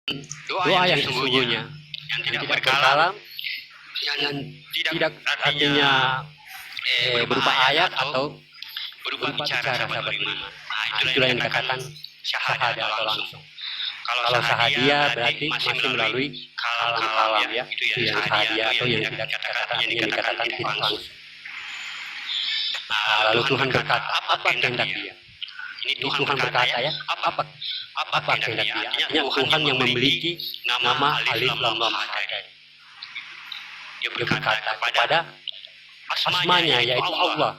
doa yang sesungguhnya, yang tidak berkalam, yang tidak artinya berupa ayat atau berupa bicara sahabat beriman. Itulah yang dikatakan syahadah atau langsung. Kalau syahadia berarti masih melalui kalam ya, itu yang syahadia atau yang dikatakan tidak langsung. Lalu Tuhan berkata, apa kehendak Dia? Ini Tuhan berkata ya, apa kehendak Dia? Artinya Tuhan yang memiliki nama Alif Lam Mim Hadain. Dia berkata kepada asmanya yaitu Allah.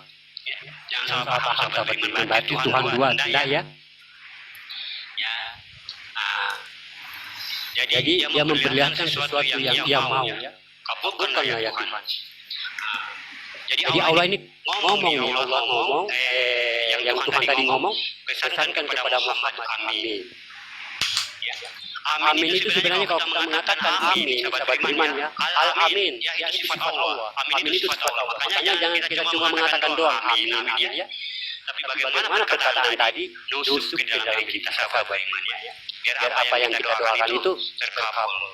Jangan salah paham sahabat beriman, berarti Tuhan dua, tidak ya? Jadi dia memperlihatkan sesuatu yang dia mau ya. Kabulkanlah ya Tuhan. Jadi Allah ini ngomong, Allah ngomong, yang Tuhan tadi ngomong, pesankan kepada Muhammad, amin. Amin itu sebenarnya kalau kita mengatakan amin, sahabat beriman ya, al-amin, ya itu sifat Allah. Amin itu sifat Allah. Makanya jangan kita cuma mengatakan doang amin ya. Tapi bagaimana perkataan tadi nusuk ke dalam diri kita sahabat beriman ya. Biar apa yang kita doakan itu terkabul.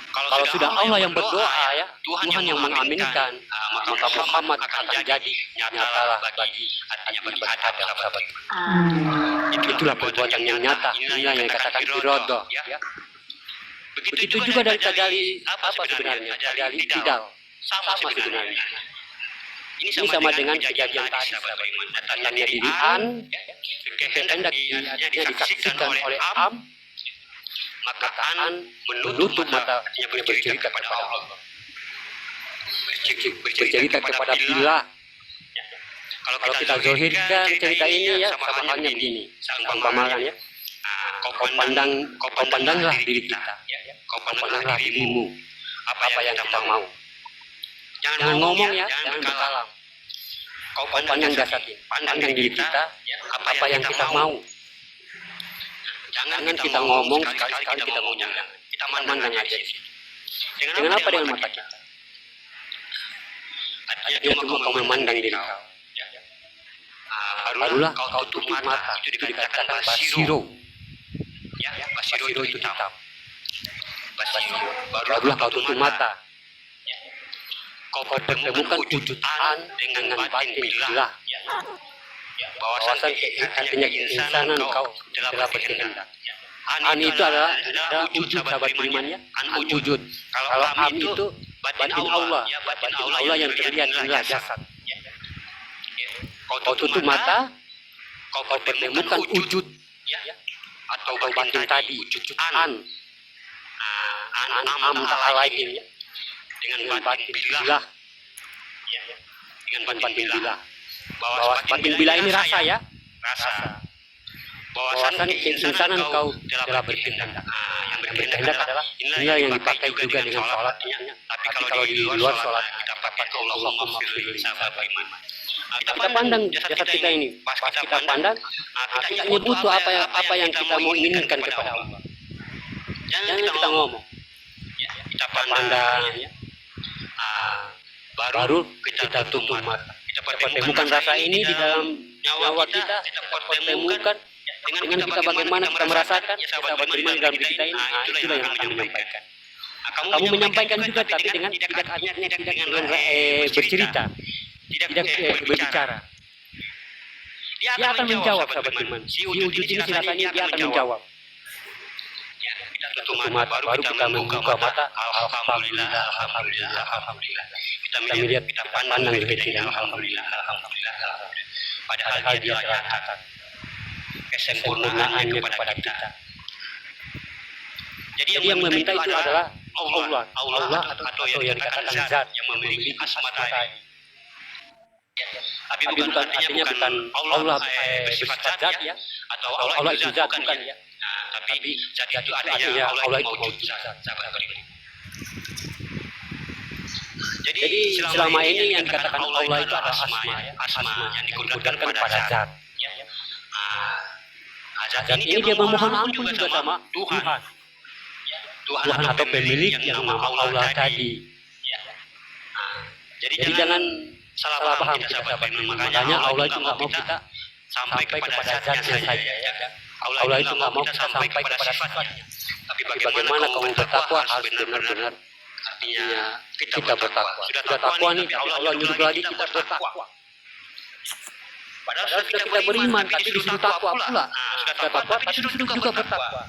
Kalau sudah Allah yang berdoa ya, Tuhan yang mengaminkan, maka Muhammad akan jadi nyatalah bagi Adam sahabat. Itulah perbuatan yang nyata, inilah yang dikatakan irodah ya. Begitu juga dari apa sebenarnya? Dari tidak sama sebenarnya. Ini sama dengan kejadian tadi sahabat beriman. Datangnya diri An, kehendak disaksikan oleh Am, maka An menutup mata, artinya bercerita kepada Allah, bercerita kepada Bila. Kalau kita zahirkan cerita ini ya sama halnya begini, umpamakan ya, kau pandanglah diri kita, kau pandanglah dirimu, apa yang kita mau. Jangan ngomong ya, jangan berkalam. Kau pandang jasad ini, pandang diri kita, apa yang kita mau. Jangan kita ngomong sekali-kali kita ngomong, kita mandang aja. Dengan apa? Dengan mata kita. Dia cuma memandang diri kau. Barulah kau tutup mata, itu dikatakan basiro. Ya, basiro itu hitam. Barulah kau tutup mata. Kau pertemukan wujudan dengan batin Bila. Bahwasan artinya keinsanan kau telah berkehendak. An itu adalah wujud sahabat beriman ya. An wujud. Kalau am itu batin Allah, batin Allah yang terlihat adalah jasad. Kau tutup mata, kau pertemukan wujud atau batin tadi, wujud an. Am tak lain ya. Dengan batin Bila. Dengan batin Bila. Bahwa batin Bila ini rasa ya. Rasa. Bahwasan keinsanan kau telah berkehendak. Yang berkehendak adalah inilah yang dipakai juga dengan sholat. Tapi kalau di luar sholat kita pakai Allahumma firli sahabat beriman. Kita pandang jasad kita ini. Pas kita pandang, kita butuh apa yang kita mau inginkan kepada Allah. Jangan kita ngomong. Kita pandang. Baru kita tutup mata. Kita pertemukan rasa ini di dalam nyawa kita. Kita pertemukan dengan kita bagaimana kita merasakan sahabat beriman dalam diri kita ini. Itulah yang kami menyampaikan. Kamu menyampaikan juga tapi dengan tidak bercerita, tidak berbicara. Dia akan menjawab sahabat beriman. Si wujud ini silakannya dia akan menjawab. Kita tutup mata, baru kita membuka mata. Alhamdulillah. Kita melihat, kita pandang diri kita. Alhamdulillah. Padahal dia telah katakan kesempurnaannya kepada kita. Jadi yang meminta itu adalah Allah atau yang dikatakan zat yang memiliki asma tadi. Tapi bukan artinya bukan Allah bersifat zat ya, atau Allah itu zat bukan ya. Tapi zat itu artinya Allah itu wujud zat. Jadi selama ini yang dikatakan Allah itu adalah asma yang dikumpulkan kepada zat. Zat ini dia memohon ampun juga sama Tuhan. Tuhan atau pemilik yang nama Allah tadi. Jadi jangan salah paham kita sahabat. Makanya Allah itu nggak mau kita sampai kepada zatnya saja ya. Allah itu nggak mau kita sampai kepada sifatnya. Tapi bagaimana kamu bertakwa harus benar-benar artinya kita bertakwa. Sudah takwa nih, tapi Allah nyuruh lagi kita bertakwa. Padahal sudah kita beriman, tapi disuruh takwa pula. Sudah takwa, tapi disuruh juga bertakwa.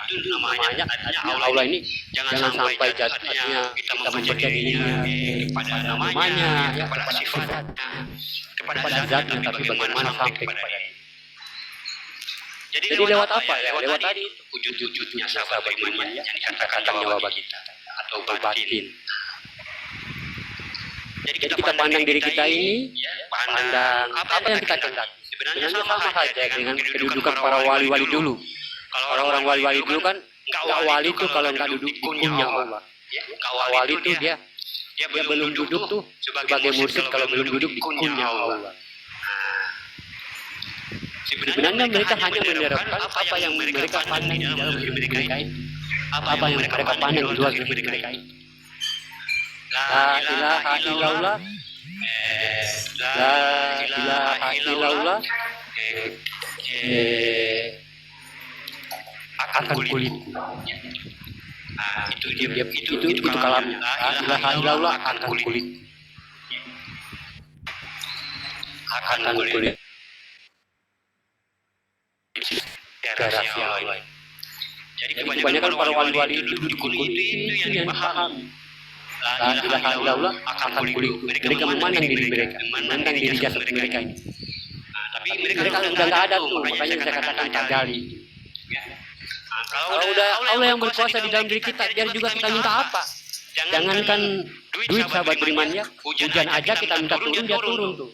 Itu namanya Allah ini jangan sampai jatuhnya kita membaca dirinya kepada namanya, kepada sifatnya, kepada zatnya, tapi bagaimana sampai kepada ini. Jadi lewat apa ya? Lewat tadi wujud-wujudnya sahabat beriman yang dikatakan nyawa bagi kita atau batin. Jadi kita pandang diri kita ini, pandang apa yang kita kendaki. Sebenarnya sama saja dengan kedudukan para wali-wali dulu. Kalau orang wali-wali dulu kan nggak wali tuh kalau nggak duduk di punya Allah. Wali itu dia belum duduk tuh sebagai mursyid kalau belum duduk di punya Allah. Sebenarnya mereka hanya menerapkan apa yang mereka pandang di dalam diri mereka itu. Apa yang mereka pandang di luar diri mereka itu. La ilaha illallah. La ilaha illallah. Akan kulitku. Itu kalamnya. La ilaha illallah akan kulitku. Akan kulit. Rahasia Allah. Jadi kebanyakan para wali-wali itu di kulit itu yang dipahami. La ilaha illallah akan kulitku. Mereka memandang diri mereka, memandang diri jasad mereka ini. Tapi mereka sudah nggak ada tuh, makanya saya katakan tagali. Kalau udah Allah yang berkuasa di dalam diri kita, biar juga kita minta apa? Jangankan duit sahabat beriman ya, hujan aja kita minta turun, dia turun tuh.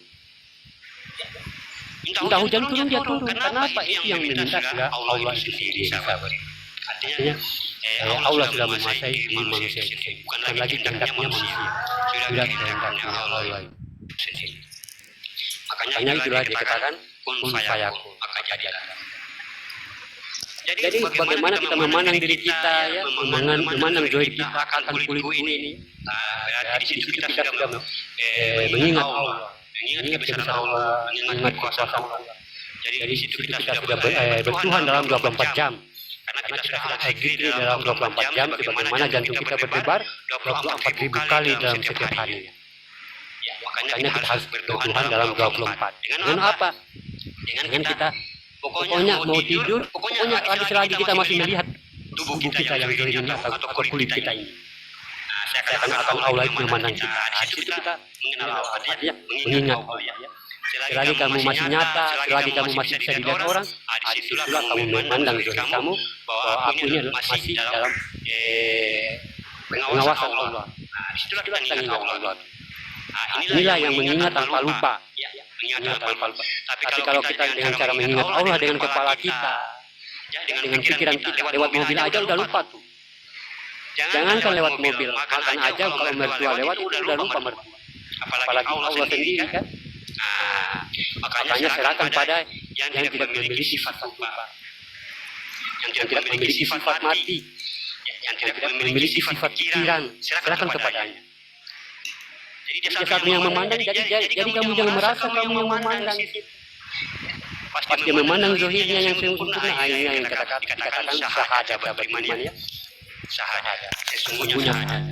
Minta hujan turun, dia turun. Kenapa? Itu yang meminta sudah Allah sendiri sahabat. Artinya Allah sudah menguasai diri manusia itu, bukan lagi kehendaknya manusia, sudah kehendaknya Allah sendiri. Makanya itulah dikatakan kun fayakun, maka jadilah. Jadi bagaimana kita memandang diri kita ya, memandang zahir kita akan kulitku ini. Berarti di situ kita sudah mengingat Allah, mengingat kebesaran Allah, mengingat kuasa Allah. Jadi di situ kita sudah bertuhan dalam 24 jam. Karena kita sudah zikir dalam 24 jam, sebagaimana jantung kita berdebar 24.000 kali dalam setiap harinya. Makanya kita harus bertuhan dalam 24. Dengan apa? Dengan kita pokoknya mau tidur, pokoknya selagi kita masih melihat tubuh kita yang zahir ini atau kulit kita ini. Saya akan Allah itu memandang kita. Di situ kita mengenal Allah, mengingat Allah. Selagi kamu masih nyata, selagi kamu masih bisa dilihat orang, disitulah kamu memandang zahir kamu bahwa aku ini masih dalam pengawasan Allah. Disitulah kita mengingat Allah. Inilah yang mengingat tanpa lupa. Mengingat tanpa lupa. Tapi kalau kita dengan cara mengingat Allah dengan kepala kita, dengan pikiran kita, lewat mobil aja udah lupa tuh. Jangankan lewat mobil, makan aja kalau mertua lewat itu udah lupa mertua. Apalagi Allah sendiri kan. Makanya serahkan pada yang tidak memiliki sifat lupa, yang tidak memiliki sifat mati, yang tidak memiliki sifat pikiran, serahkan kepadanya. Jadi dia satu yang memandang, jadi kamu jangan merasa kamu yang memandang. Pas dia memandang zahirnya yang sempurna, akhirnya yang dikatakan syahadat beriman ya. Syahadat, sesungguhnya syahadat.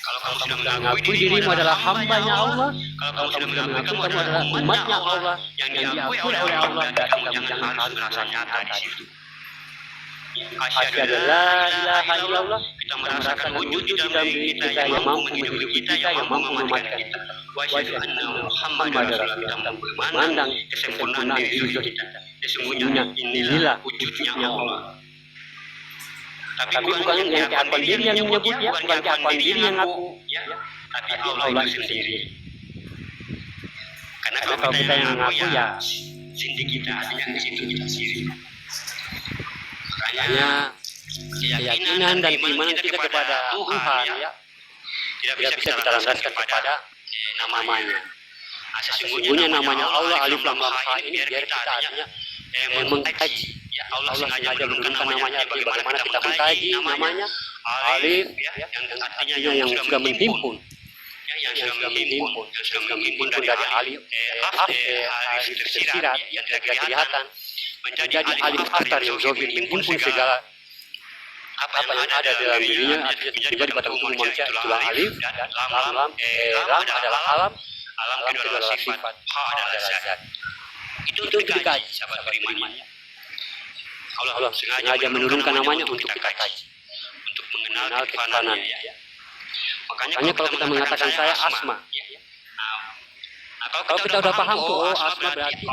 Kalau kamu sudah mengakui dirimu adalah hambanya Allah, kalau kamu sudah mengakui kamu adalah umatnya Allah yang diakui oleh Allah, kamu jangan harus merasa nyata di situ. Asyhadu la ilaha illallah, kita merasakan wujud di dalam diri kita yang mampu menghidupi kita, yang mampu mematikan kita. Wa asyhadu anna Muhammadar Rasulullah, kita memandang kesempurnaan diri kita. Sesungguhnya inilah wujudnya Allah. Tapi bukan yang keakuan diri yang menyebut ya, bukan keakuan diri yang ngaku, tapi Allah itu sendiri. Karena kalau kita yang ngaku ya, sindi kita yang di situ kita sendiri. Makanya keyakinan dan keimanan kita kepada Tuhan ya tidak bisa kita landaska kepada namanya. Sesungguhnya namanya Allah Alif Lam Lam Ha ini biar kita artinya mengkaji. Allah sengaja menurunkan namanya artinya bagaimana kita mengkaji namanya Alif yang artinya yang sudah menghimpun. Yang sudah menghimpun dari alif tersirat yang tidak kelihatan menjadi alim aktar yang zohir, menghimpun segala apa yang ada dalam dirinya, menjadi pada umum manusia. Itulah alif, lam adalah alam, alam kedua adalah sifat, ha adalah zat. Itu dikaji sahabat beriman. Allah sengaja menurunkan namanya untuk kita kaji, untuk mengenal ketuhanannya. Makanya kalau kita mengatakan saya asma, kalau kita udah paham tuh, oh asma berarti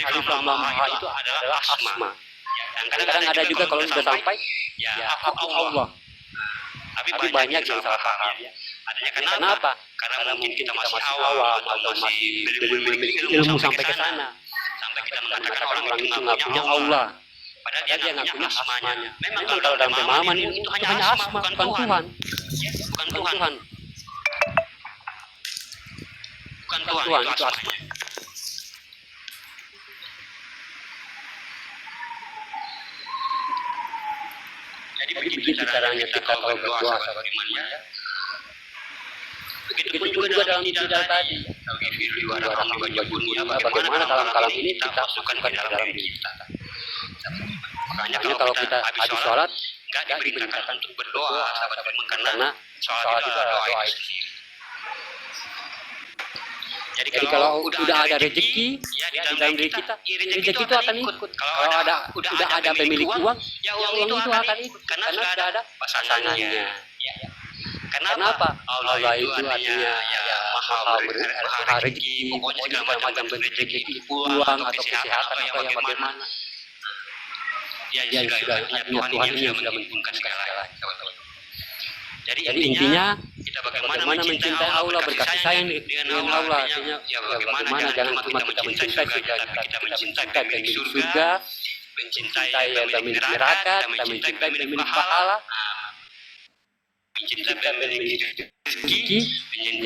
alif lam ha itu adalah asma. Yang kadang-kadang ada juga kalau sudah sampai, ya aku Allah. Tapi banyak yang salah paham. Adanya kenapa? Karena mungkin kita masih awam atau masih belum memiliki ilmu sampai ke sana. Sampai kita mengatakan orang itu nggak punya Allah. Padahal dia nggak punya asmanya. Memang kalau dalam pemahaman itu hanya asma, bukan Tuhan. Bukan Tuhan. Bukan Tuhan, itu asma. Jadi begitu caranya kita kalau berdoa sahabat iman ya. Begitu juga dalam ibadah tadi. Bagaimana kalam-kalam ini kita masukkan ke dalam diri kita. Makanya kalau kita habis sholat, nggak diperintahkan untuk berdoa sahabat iman, karena sholat itu adalah doa itu sendiri. Jadi kalau udah ada rezeki ya di dalam diri kita, rezeki itu akan ikut. Kalau udah ada pemilik uang, ya uang itu akan ikut karena sudah ada pasangannya. Kenapa? Allah itu artinya ya maha rezeki, pokoknya segala macam bentuk rezeki, uang atau kesehatan atau yang bagaimana. Ya sudah, Tuhan ini yang sudah menentukan segalanya. Jadi intinya kita bagaimana mencintai Allah, berkasih sayang dengan Allah. Artinya ya bagaimana jangan cuma kita mencintai surga, tapi kita mencintai pemilik surga, mencintai pemilik neraka, kita mencintai pemilik pahala, mencintai pemilik rezeki,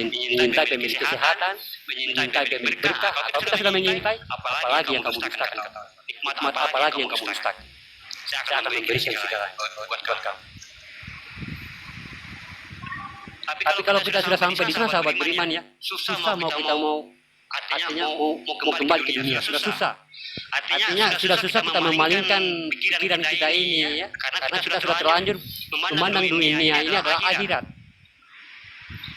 mencintai pemilik kesehatan, mencintai pemilik berkah. Kalau kita sudah mencintai, apalagi yang kamu dustakan, nikmat apalagi yang kamu dustakan. Saya akan memberikan segalanya buat kamu. Tapi kalau kita sudah sampai di sana sahabat beriman ya, susah mau kita artinya mau kembali ke dunia, sudah susah. Artinya sudah susah kita memalingkan pikiran kita ini ya, karena kita sudah terlanjur memandang dunia ini adalah akhirat.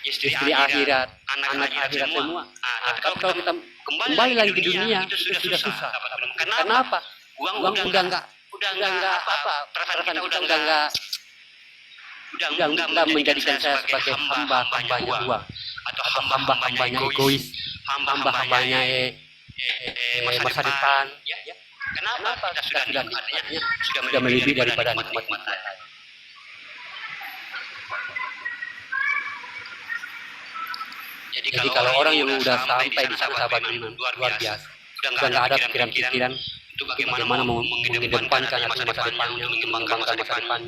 Istri akhirat, anak akhirat semua. Tapi kalau kita kembali lagi ke dunia itu sudah susah. Kenapa? Uang udah enggak apa, perasaan kita udah enggak menjadikan saya sebagai hamba-hambanya uang atau hamba-hambanya egois, hamba-hambanya masa depan. Kenapa? Kita sudah artinya sudah melebihi daripada nikmat materi. Jadi kalau orang yang sudah sampai di sana sahabat beriman luar biasa, sudah nggak ada pikiran-pikiran itu bagaimana mau mengedepankan masa depannya, mengembangkan masa depan,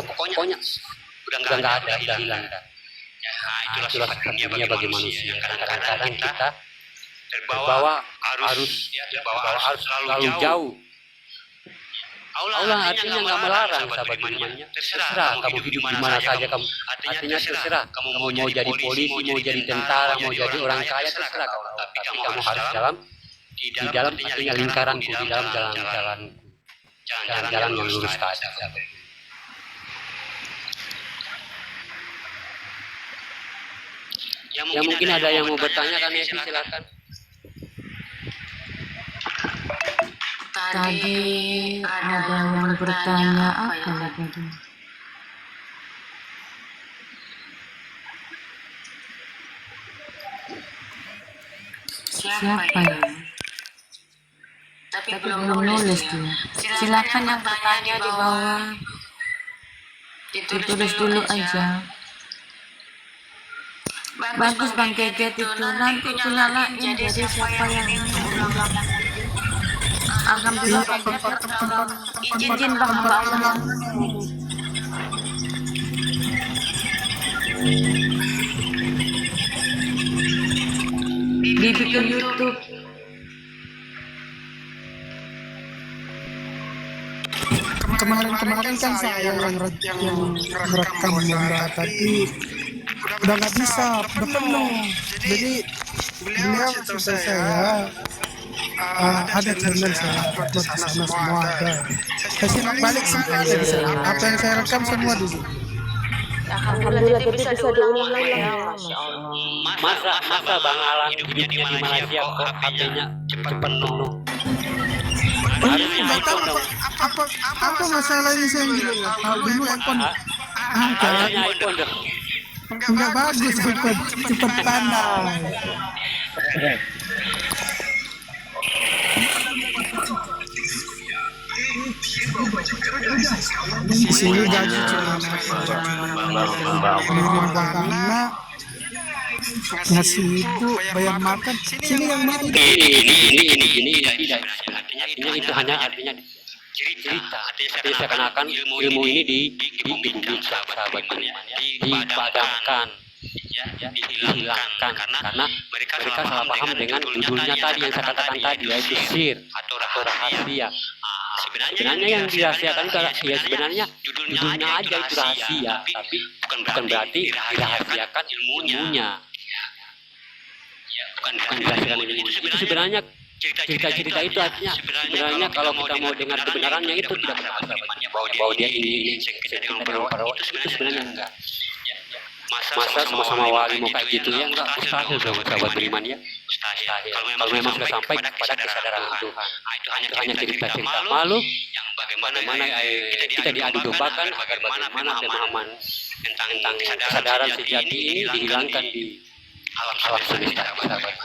pokoknya udah nggak ada, udah hilang. Itulah sifat dunia bagi manusia. Kadang-kadang kita terbawa arus terlalu jauh. Allah artinya nggak melarang sahabat imannya. Terserah kamu hidup di mana saja kamu. Artinya terserah kamu mau jadi polisi, mau jadi tentara, mau jadi orang kaya, terserah kamu. Tapi kamu harus di dalam artinya lingkaranku, di dalam jalan-jalan yang lurus tadi. Ya mungkin ada yang mau bertanya kan ya, silakan. Tadi ada yang bertanya apa ya tadi? Siapa ya? Tapi belum nulis dia. Silakan yang bertanya di bawah. Ditulis dulu aja. Bagus Bang Geget itu, nanti itu nyalain jadi siapa yang alhamdulillah Bang Geget izin Bang hamba Allah. Dibikin YouTube. Kemarin kan saya yang merekam Bunda, tapi udah nggak bisa, udah penuh. Jadi beliau cerita saya ada channel saya upload di sana semua ada. Saya simak balik semuanya di sana. Apa yang saya rekam semua di sini. Alhamdulillah, jadi bisa diulang lagi ya. Masya Allah. Masa Bang Alan hidupnya di Malaysia kok HP-nya cepat penuh. Harusnya Nggak tahu iPhone dong. apa masalahnya saya gitu. Kalau dulu iPhone Harusnya iPhone dong. nggak bagus, cepat pandai. Di sini gaji cuma minum karena ngasih ibu bayar makan. Sini yang mati. Ini tidak. Artinya itu hanya artinya cerita. Artinya seakan-akan ilmu ini dibunyikan sahabat beriman ya, dipadamkan, dihilangkan karena mereka salah paham dengan judulnya tadi yang saya katakan tadi, yaitu sir atau rahasia. Sebenarnya yang dirahasiakan itu ya sebenarnya judulnya aja itu rahasia, tapi bukan berarti dirahasiakan ilmunya. Bukan dirahasiakan ilmu. Itu sebenarnya cerita-cerita itu artinya sebenarnya kalau kita mau dengar kebenarannya itu tidak benar bahwa dia ini itu sebenarnya enggak. Masa sama-sama wali mau kayak gitu ya enggak, mustahil sahabat beriman ya. Kalau memang sudah sampai pada kesadaran Tuhan, itu hanya cerita-cerita malu yang bagaimana kita diadu dombakan agar bagaimana pemahaman tentang kesadaran sejati ini dihilangkan di alam semesta sahabat.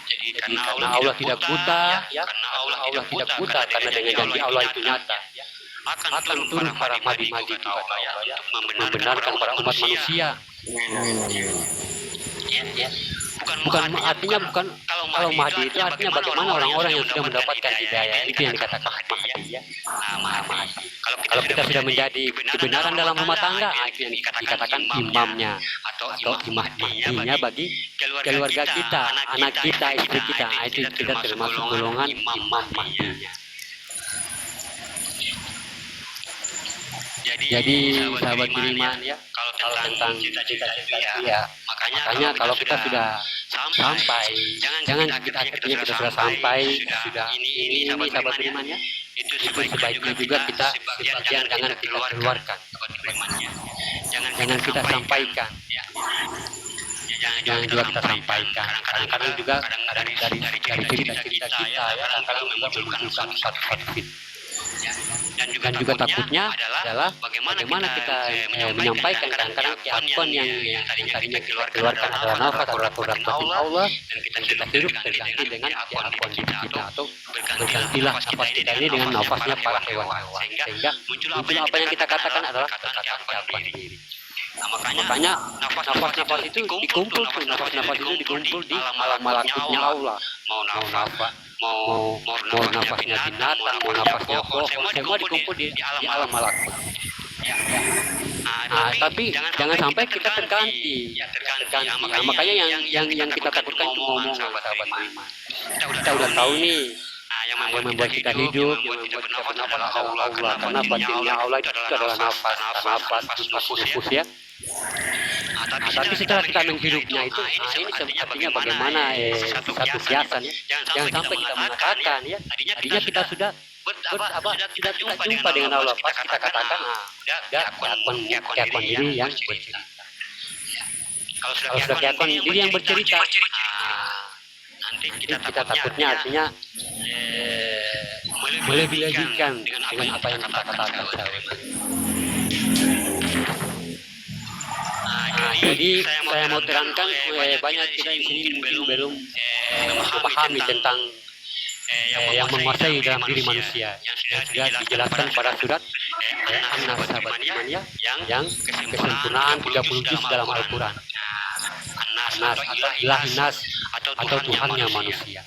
Jadi karena Allah tidak buta, karena Allah tidak buta, karena dengan janji Allah itu nyata. Akan turun para mahdi-mahdi itu kata Allah ya, membenarkan para umat manusia. Bukan artinya bukan kalau mahdi itu artinya bagaimana orang-orang yang sudah mendapatkan hidayah, itu yang dikatakan mahdi ya. Mahdi. Kalau kita sudah menjadi kebenaran dalam rumah tangga, itu yang dikatakan imamnya atau imahdinya bagi keluarga kita, anak kita, istri kita. Itu kita termasuk golongan imam mahdinya. Jadi sahabat beriman ya, kalau tentang cita-cita ya, makanya kalau kita sudah sampai, jangan kita akhirnya kita sudah sampai, sudah ini sahabat beriman ya, itu sebaiknya juga kita sebagian jangan kita keluarkan, jangan kita sampaikan, jangan juga kita sampaikan. Kadang-kadang juga dari cerita-cerita kita ya, kadang-kadang juga menimbulkan satu fit. Dan juga takutnya adalah bagaimana kita menyampaikan kadang-kadang keakon yang tadinya kita keluarkan adalah nafas atau rahmat Allah, dan kita hidup terganti dengan keakon kita atau bergantilah nafas kita ini dengan nafasnya para hewan-hewan, sehingga muncul apa yang kita katakan adalah perkataan keakon diri. Nah, makanya nafas-nafas itu dikumpul di alam malakutnya Allah. Mau nafasnya binatang, mau nafasnya pohon, semua dikumpul di alam malakut. Tapi jangan sampai kita terganti. Nah, makanya yang kita takutkan itu ngomong sahabat beriman. Kita udah tahu nih. Yang membuat kita hidup, yang membuat kita bernafas adalah Allah, karena batinnya Allah itu adalah nafas, nafas ya. Tapi setelah kita menghidupnya itu, ini artinya bagaimana satu kiasan ya. Jangan sampai kita mengatakan ya, tadinya kita sudah jumpa dengan Allah, pas kita katakan keakon diri yang bercerita. Kalau sudah keakon diri yang bercerita, nanti kita takutnya artinya melebih-lebihkan dengan apa yang kita katakan. Jadi saya mau terangkan banyak kita di sini mungkin belum memahami tentang yang menguasai dalam diri manusia yang sudah dijelaskan pada surat An-Nas sahabat iman ya, yang kesempurnaan 30 juz dalam Al-Quran. An-Nas atau Ilahin-Nas atau Tuhannya manusia.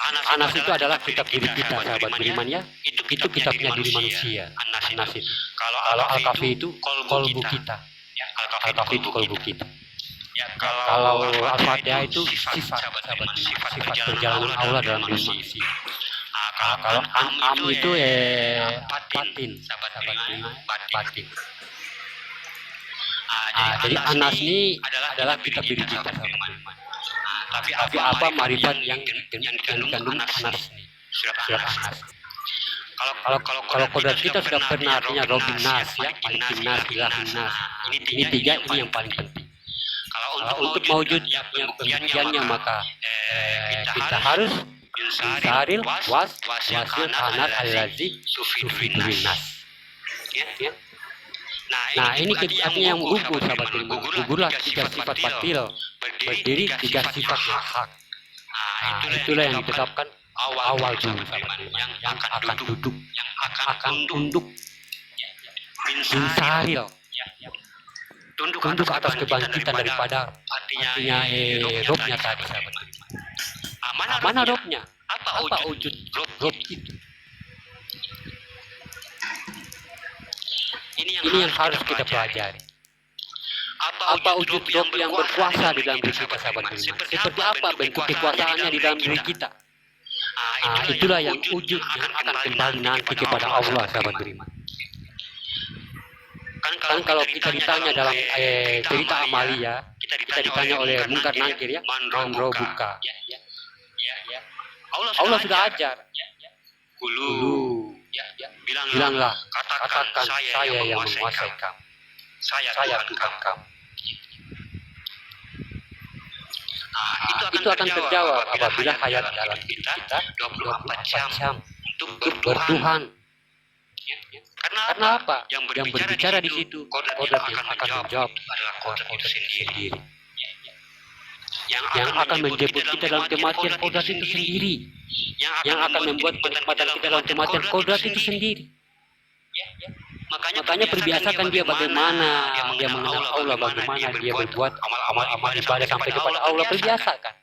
Anas itu adalah kitab diri kita sahabat beriman ya, itu kitabnya diri manusia. Anas itu. Kalau Al-Kafi itu kolbu kita. Al-Kafi itu kolbu kita. Kalau Al-Fatihah itu sifat sahabat beriman, sifat perjalanan Allah dalam diri manusia. Kalau Am itu batin sahabat beriman, batin. Jadi Anas ini adalah kitab diri kita sahabat beriman. Tapi apa marifat yang dikandung Anas ini? Surat Anas. Kalau kodrat kita sudah pernah artinya Robin Nas ya, Malikin Nas, Ilahin Nas. Ini tiga ini yang paling penting. Kalau untuk mewujud yang pembuktiannya maka kita harus Saril wasil Anas al-Lazi Sufidul Nas. Ya. Nah ini artinya yang gugur sahabat beriman. Gugurlah tiga sifat batil, berdiri tiga sifat yang hak. Itulah yang ditetapkan awal dulu sahabat beriman, yang akan duduk, yang akan tunduk. Insaril, tunduk atas kebangkitan daripada artinya robnya tadi sahabat beriman. Mana robnya? Apa wujud rob itu? Ini yang harus kita pelajari. Apa wujud rob yang berkuasa di dalam diri kita sahabat beriman? Seperti apa bentuk kekuasaannya di dalam diri kita? Itulah yang wujud yang akan kembali nanti kepada Allah sahabat beriman. Kan kalau kita ditanya dalam cerita Amalia, kita ditanya oleh Mungkar Nangkir ya, Man Robuka. Allah sudah ajar. Kulu, bilanglah, katakan saya yang menguasai kamu. Saya Tuhan kamu. Itu akan terjawab apabila hayat dalam diri kita 24 jam untuk bertuhan. Karena apa? Yang berbicara di situ, kodrat yang akan menjawab adalah kodrat itu sendiri. Yang akan menjemput kita dalam kematian kodrat itu sendiri. Yang akan membuat kenikmatan kita dalam kematian kodrat itu sendiri. Makanya perbiasakan dia bagaimana dia mengenal Allah, bagaimana dia berbuat amal-amal ibadah sampai kepada Allah. Perbiasakan.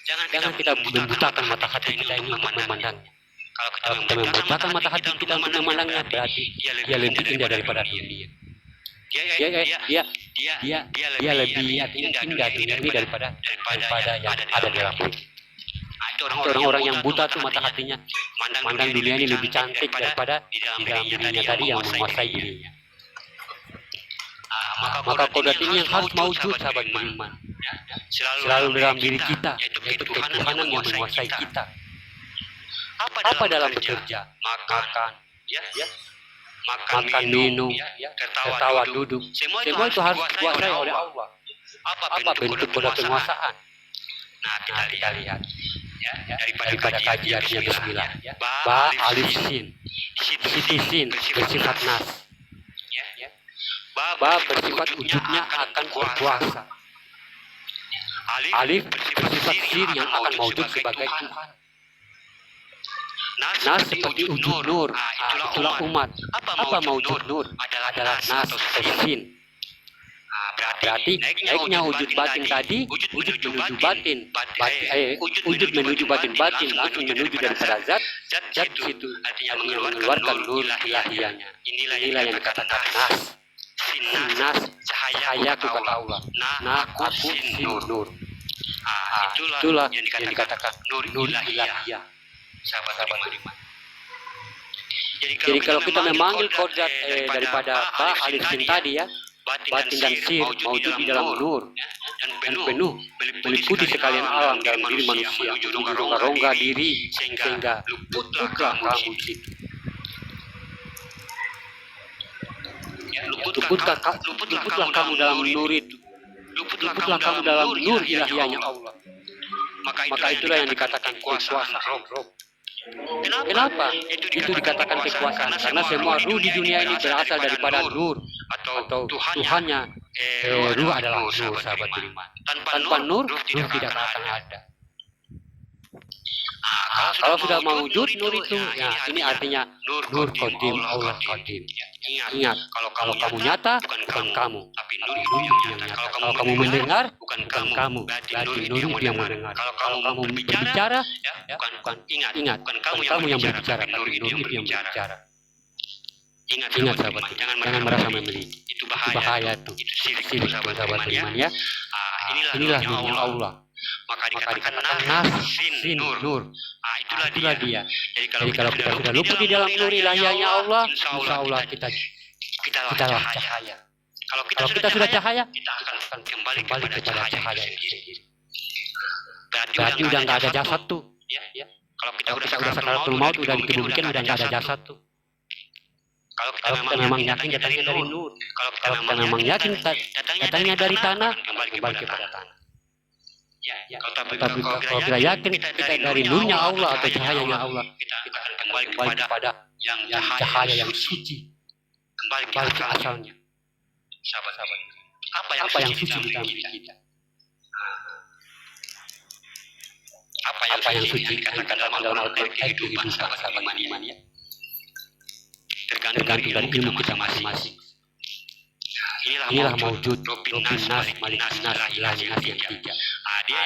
Jangan kita membutakan mata hati kita ini untuk memandangnya. Kalau kita membutakan mata hati kita untuk memandangnya, berarti dia lebih indah daripada dunia. Dia lebih indah dunia ini daripada yang ada dalam dunia. Orang-orang yang buta tuh mata hatinya mandang dunia ini lebih cantik daripada di dalam dirinya tadi yang menguasai dirinya. Maka kodrat ini yang harus mewujud sahabat beriman, selalu dalam diri kita, yaitu ketuhanan yang menguasai kita. Apa dalam bekerja? Makan, minum, tertawa, duduk. Semua itu harus dikuasai oleh Allah. Apa bentuk kodrat penguasaan? Nah kita lihat. Daripada kajiannya bismillah. Ba alif sin, sin bersifat nas. Ba bersifat wujudnya akan berkuasa. Alif bersifat sir yang akan mewujud sebagai Tuhan. Nas seperti wujud nur, itulah umat. Apa mewujud nur? Adalah nas sin. Berarti naiknya wujud batin tadi, wujud menuju batin, wujud menuju batin, wujud menuju daripada zat situ yang mengeluarkan nur ilahiyahnya. Inilah yang dikatakan nas, cahayaku kata Allah. Aku nur. Itulah yang dikatakan nur ilahiyah. Sahabat beriman. Jadi kalau kita memanggil kodrat daripada ba alif sin tadi ya, batin dan sir mewujud di dalam nur dan penuh meliputi sekalian alam dalam diri manusia, rongga-rongga diri sehingga luputlah kamu di situ. Luputlah kamu dalam nur itu. Luputlah kamu dalam nur ilahiyahnya Allah. Maka itulah yang dikatakan kekuasaan roh. Kenapa? Itu dikatakan kekuasaan karena semua ruh di dunia ini berasal daripada nur atau Tuhannya. Ruh adalah nur sahabat beriman. Tanpa nur tidak akan ada. Kalau sudah mewujud nur itu, ya ini artinya nur qadim, Allah qadim. Ingat, kalau kamu nyata bukan kamu, tapi nur yang nyata. Kalau kamu mendengar bukan kamu, berarti nur yang mendengar. Kalau kamu berbicara, bukan ingat, bukan kamu yang berbicara, tapi nur yang berbicara. Ingat sahabat, jangan merasa memiliki. Itu bahaya tuh. Sirik sahabat beriman ya. Inilah nurnya Allah. Maka dikatakan nas sin nur. Itulah dia. Jadi kalau kita sudah luput di dalam nur ilahiyahnya Allah, insya Allah kita cahaya. Kalau kita sudah cahaya, kita akan kembali kepada cahaya itu sendiri. berarti udah nggak ada jasad tuh. Ya. Kalau kita udah sakaratul maut, udah dikebumikan, udah nggak ada jasad tuh. Kalau kita memang yakin datangnya dari nur, kalau kita memang yakin datangnya dari tanah, kembali kepada tanah. Ya. Tapi kalau kita yakin kita dari nurnya Allah atau cahayanya Allah, kita akan kembali kepada yang cahaya yang suci, kembali ke asalnya. Sahabat-sahabat, apa yang suci di dalam diri kita? Apa yang suci dikatakan dalam Al-Quran kehidupan sahabat iman ya? Tergantung dari ilmu kita masing-masing. Inilah mawjud, Rabbin Nas, Malik Nas, Ilahi Nas yang tiga.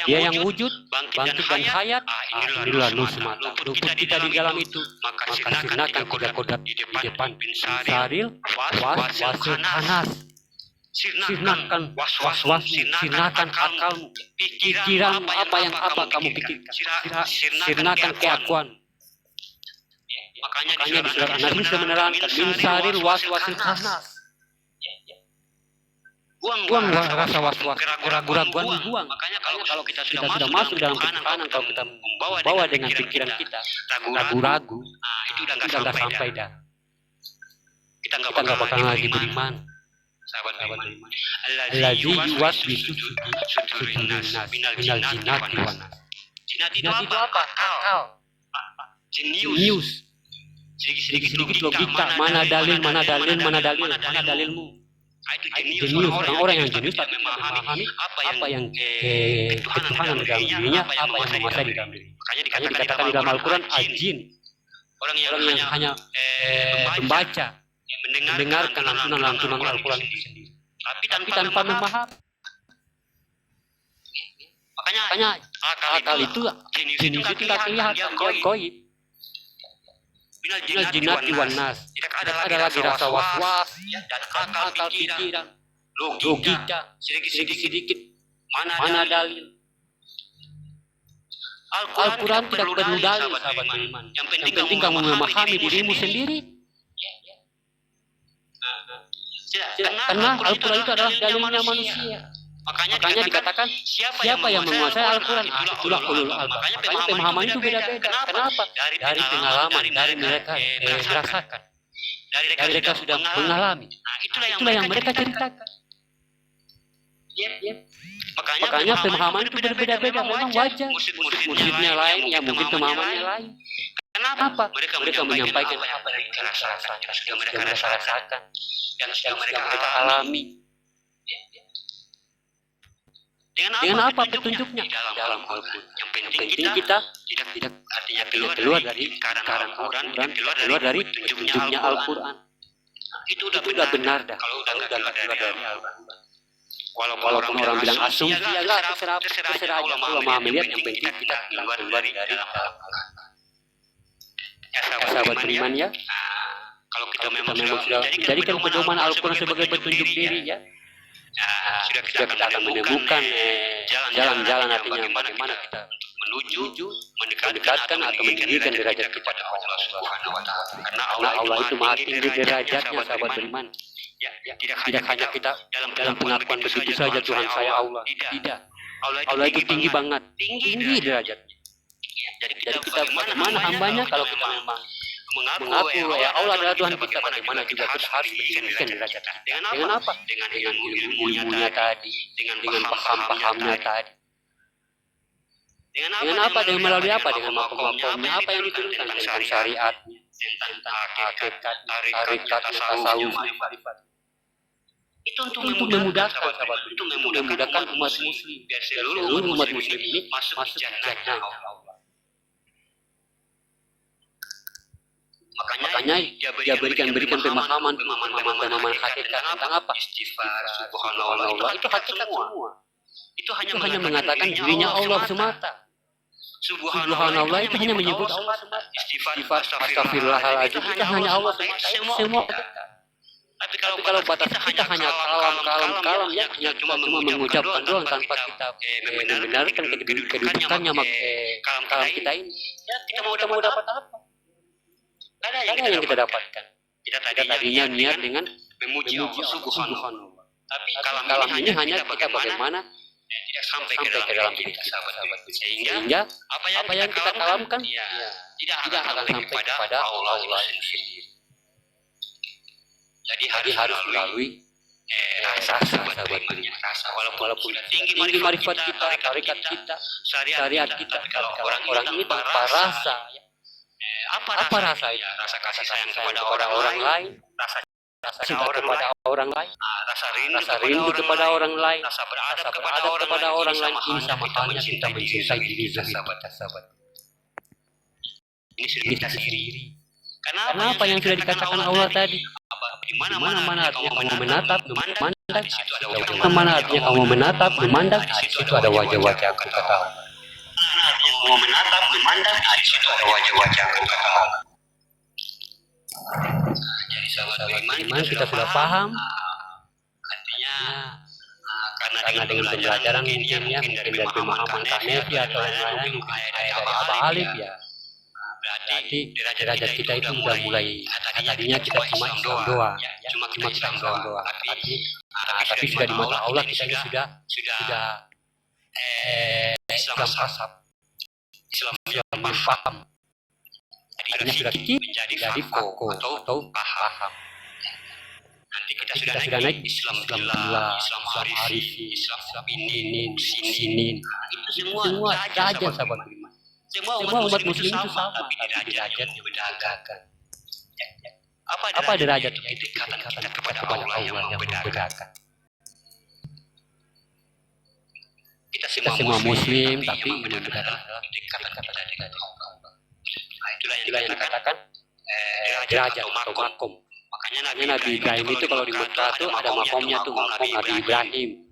Dia yang wujud, bangkit dan hayat. Inilah nur semata. Luput kita di dalam itu. Maka sirnakan tiga kodrat di depan bin Saril, Wasil, Khanas. Sirnakan was-was, sirnakan akalmu, pikiran apa yang kamu pikirkan. Sirnakan keakuan. Makanya di surat An-Nahl sudah menerangkan bin Saril, Wasil, Khanas. Buang rasa was-was, keraguan buang. Makanya kalau kita sudah masuk dalam tekanan, kalau kita membawa dengan pikiran kita ragu-ragu, itu udah nggak sampai dah. Kita nggak bakal lagi beriman. Sahabat beriman. Allazi yuwaswisu fi sudurin nas minal jinnati wan nas. Jinnat itu apa? Akal. Jenius. Sedikit logika, mana dalilmu. Itu jenius, orang yang jenius tapi memahami apa yang ketuhanan dalam dirinya, apa yang menguasai di dalam diri. Makanya dikatakan di dalam Al-Quran ajin, orang yang hanya membaca, mendengarkan lantunan Al-Quran itu sendiri, tapi tanpa memahami. Makanya akal itu jenius itu tidak kelihatan, dia goib. Minal jinnati wan nas. Tidak ada lagi rasa was-was, dan akal pikiran, logika, sedikit mana dalil. Al-Quran tidak perlu dalil, sahabat beriman. Yang penting kamu memahami dirimu sendiri. Karena Al-Quran itu adalah dalilnya manusia. Makanya dikatakan siapa yang menguasai Al-Quran, itulah ulul albab. Makanya pemahaman itu beda-beda. Kenapa? Dari pengalaman, dari mereka merasakan, dari mereka sudah mengalami. Itulah yang mereka ceritakan. Makanya pemahaman itu berbeda-beda. Memang wajar. Murid-muridnya lain, ya mungkin pemahamannya lain. Kenapa? Mereka menyampaikan apa yang sudah mereka rasakan, yang sudah mereka alami. Dengan apa petunjuknya? Dalam Al-Quran. Yang penting kita tidak artinya keluar dari lingkaran Al-Quran, keluar dari petunjuknya Al-Quran. Itu udah benar dah. Kalau udah keluar dari Al-Quran. Walaupun orang bilang asumsi, ya nggak terserah aja. Allah Maha melihat, yang penting kita keluar dari Al-Quran. Ya sahabat beriman ya. Kalau kita memang sudah jadikan pedoman Al-Quran sebagai petunjuk diri ya. Sudah kita akan menemukan jalan-jalan artinya bagaimana kita menuju mendekatkan atau meninggikan derajat kita kepada Allah Subhanahu wa taala. Karena Allah itu maha tinggi derajatnya, sahabat beriman. Tidak hanya kita dalam pengakuan begitu saja Tuhan saya Allah. Tidak. Allah itu tinggi banget, tinggi derajatnya. Jadi kita bagaimana hambanya kalau kita memang mengaku ya Allah adalah Tuhan kita, bagaimana juga kita harus meninggikan derajat kita. Dengan apa? Dengan ilmunya tadi, dengan paham-pahamnya tadi. Dengan apa? Dengan melalui apa? Dengan makom-makomnya apa yang diturunkan, tentang syariatnya, tentang hakikat, tarikat, tasawuf. Itu untuk memudahkan sahabat, itu memudahkan umat muslim, biar seluruh umat muslim ini masuk jannah Allah. Makanya dia berikan pemahaman hakikat tentang apa? Istighfar, subhanallah, itu hakikat semua. Itu hanya mengatakan dirinya Allah semata. Subhanallah itu hanya menyebut Allah semata. Istighfar, astagfirullahaladzim, itu hanya Allah semata. Semua hakikat. Tapi kalau batas kita hanya kalam ya, hanya cuma mengucapkan doang tanpa kita membenarkan kedudukannya kalam kita ini. Ya, kita mau dapat apa? Ada yang kita dapatkan. Kita tadinya niat dengan memuji Allah Subhanahu. Tapi kalam ini hanya kita bagaimana sampai ke dalam diri kita, sahabat. Sehingga apa yang kita tanamkan tidak akan sampai kepada Allah itu sendiri. Jadi harus melalui rasa, sahabat beriman. Walaupun tinggi marifat kita, tarikat kita, syariat kita, kalau orang ini tanpa rasa, apa rasa itu? Rasa kasih sayang kepada orang lain, rasa cinta kepada orang lain, rasa rindu kepada orang lain, rasa beradab kepada orang lain. Ini sama halnya kita mencintai diri kita, sahabat. Ini sudah kita sendiri. Karena apa yang sudah dikatakan Allah tadi? Di mana-mana artinya kamu menatap, memandang, mana artinya kamu menatap, memandang, di situ ada wajah-wajah aku, kata Allah. Kamu menatap, memandang, di situ ada wajah-wajah aku, kata Allah. Jadi sahabat beriman kita sudah paham. Artinya karena dengan pembelajaran mungkin dari pemahaman Kak Nevi atau yang lain, mungkin dari Abah Alif ya. Berarti derajat kita itu sudah mulai, tadinya kita cuma Islam doang, cuma Islam doang. Tapi sudah di mata Allah kita ini sudah Islam kasab, Islam paham. Artinya sudah menjadi fako atau paham. Nanti kita sudah naik Islam gila, Islam harifi, Islam ini, sinin. Itu semua derajat, sahabat beriman. Semua umat muslim itu sama, tapi derajatnya bedakan. Apa derajatnya? Itu ikatan kita kepada Allah yang membedakan. Kita semua muslim, tapi yang membedakan adalah ikatan kita dengan Allah. Itulah yang dikatakan derajat atau makom. Makanya Nabi Ibrahim itu kalau di Mekah itu ada makomnya tuh, makom Nabi Ibrahim.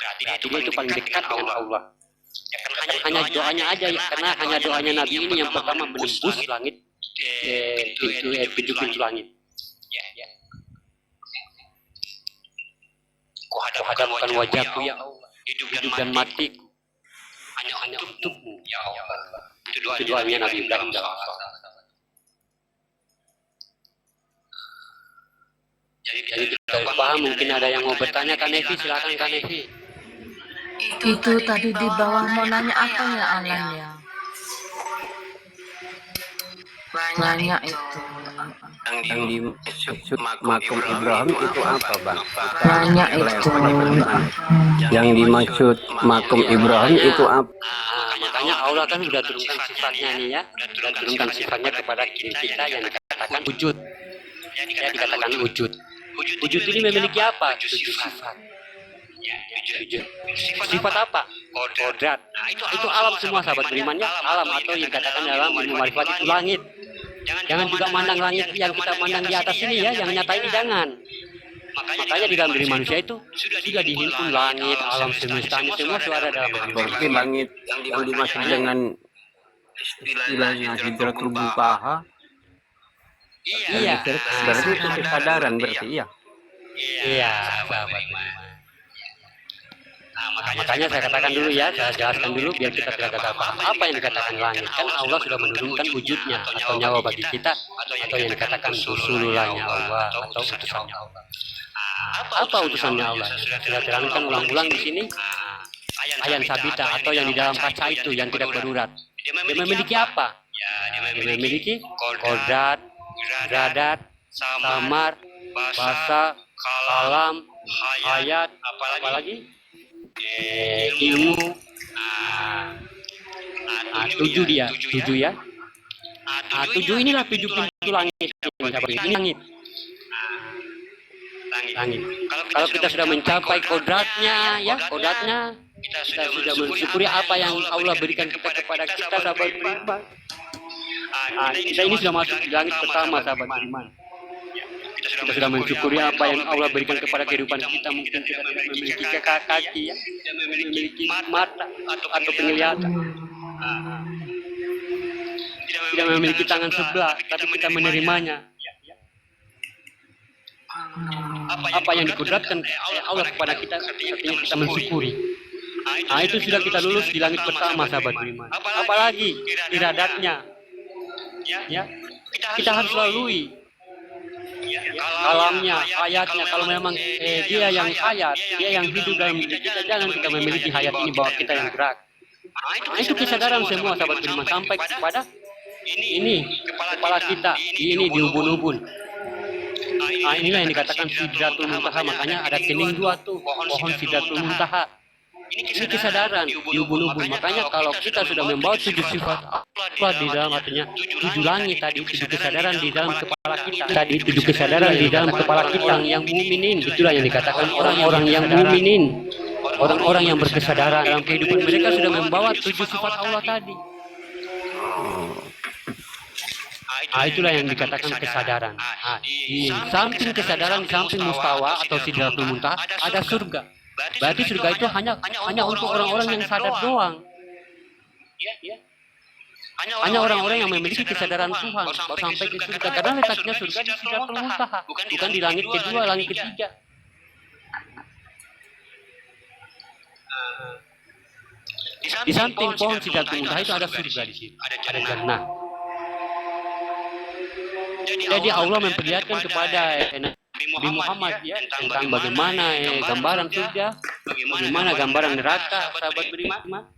Berarti dia itu paling dekat dengan Allah. Hanya doanya aja, karena hanya doanya Nabi ini yang pertama menembus langit, pintu langit. Ku hadapkan wajahku ya Allah, hidup dan matiku hanya untukmu ya Allah. Itu doanya Nabi Ibrahim dalam sholat. Jadi kita paham, mungkin ada yang mau bertanya, Kak Nevi, silakan Kak Nevi. Itu tadi di bawah mau nanya apa ya Alan ya? Banyak itu. Yang di makom Ibrahim itu apa, Bang? Banyak itu. Yang dimaksud makom Ibrahim itu apa? Makanya Allah kan sudah turunkan sifatnya nih ya, sudah turunkan sifatnya kepada diri kita yang dikatakan wujud. Ya dikatakan wujud. Wujud ini memiliki apa? 7 sifat. Sifat apa? Kodrat. Nah, itu alam semua, sahabat berimannya, alam atau yang dikatakan dalam ilmu marifat itu langit. Jangan juga mandang langit yang kita mandang di atas ini ya, yang nyata ini jangan. Makanya di dalam diri manusia itu sudah dihimpun langit, alam semesta, semua suara dalam diri. Berarti langit yang dimaksud dengan istilahnya Sidratul Muntaha. Iya. Berarti itu kesadaran berarti iya. Iya, sahabat beriman. Makanya saya katakan dulu ya, saya jelaskan dulu biar kita tidak gagal paham apa yang dikatakan langit. Kan Allah sudah menurunkan wujudnya atau nyawa bagi kita, atau yang dikatakan rusulullahnya Allah atau utusannya Allah. Apa utusannya Allah? Sudah terangkan ulang-ulang di sini. Ayan sabita atau yang di dalam kaca itu yang tidak berurat. Dia memiliki apa? Dia memiliki kodrat, gradat, samar, basa, kalam, hayat, apalagi ilmu. 7 dia, 7 ya. 7 inilah 7 pintu langit. Ini langit. Kalau kita sudah mencapai kodratnya, ya kodratnya, kita sudah mensyukuri apa yang Allah berikan kepada kita, sahabat beriman. Kita ini sudah masuk di langit pertama, sahabat beriman. Kita sudah mensyukuri apa yang Allah berikan kepada kehidupan kita. Mungkin kita tidak memiliki kaki, ya, tidak memiliki mata atau penglihatan, tidak memiliki tangan sebelah, tapi kita menerimanya. Apa yang dikudratkan Allah kepada kita, artinya kita mensyukuri. Itu sudah kita lulus di langit pertama, sahabat beriman. Apalagi iradatnya, ya, kita harus lalui. kalamnya, hayatnya. Kalau memang dia yang hayat, dia yang hidup dalam diri kita, jangan kita memiliki hayat ini bahwa kita yang gerak. Nah, itu kesadaran semua sahabat beriman sampai kepada ini kepala kita, ini di ubun-ubun. Nah, inilah yang dikatakan Sidratul Muntaha, makanya ada kening dua tuh, pohon Sidratul Muntaha. Ini kesadaran di ubun-ubun. Makanya kalau kita sudah membawa 7 sifat Allah di dalam artinya 7 langit tadi, 7 kesadaran di dalam kepala kita. Tadi 7 kesadaran di dalam kepala kita yang mukminin, itulah yang dikatakan orang-orang yang mukminin. Orang-orang yang berkesadaran dalam kehidupan mereka sudah membawa 7 sifat Allah tadi. Nah, itulah yang dikatakan kesadaran. Nah, di samping kesadaran, di samping mustawa atau Sidratul Muntaha ada surga. Berarti surga itu hanya untuk orang-orang yang sadar doang. Hanya orang-orang yang memiliki kesadaran Tuhan baru sampai ke surga. Karena letaknya surga di Sidratul Muntaha, bukan di langit kedua, langit ketiga. Di samping pohon Sidratul Muntaha itu ada surga di situ, ada jannah. Jadi Allah memperlihatkan kepada Nabi Muhammad ya tentang bagaimana gambaran surga, bagaimana gambaran neraka, sahabat beriman.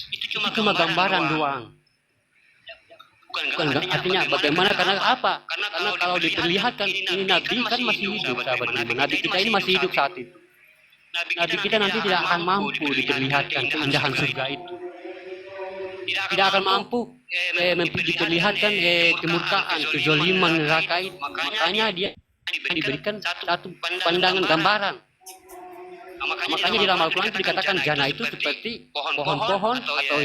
Itu cuma gambaran doang. Bukan artinya bagaimana, karena apa? Karena kalau diperlihatkan ini Nabi kan masih hidup, sahabat beriman. Nabi kita ini masih hidup saat itu. Nabi kita nanti tidak akan mampu diperlihatkan keindahan surga itu. Tidak akan mampu diperlihatkan kemurkaan, kezaliman neraka itu. Makanya dia diberikan satu pandangan gambaran. Makanya di dalam Al-Quran itu dikatakan jannah itu seperti pohon-pohon atau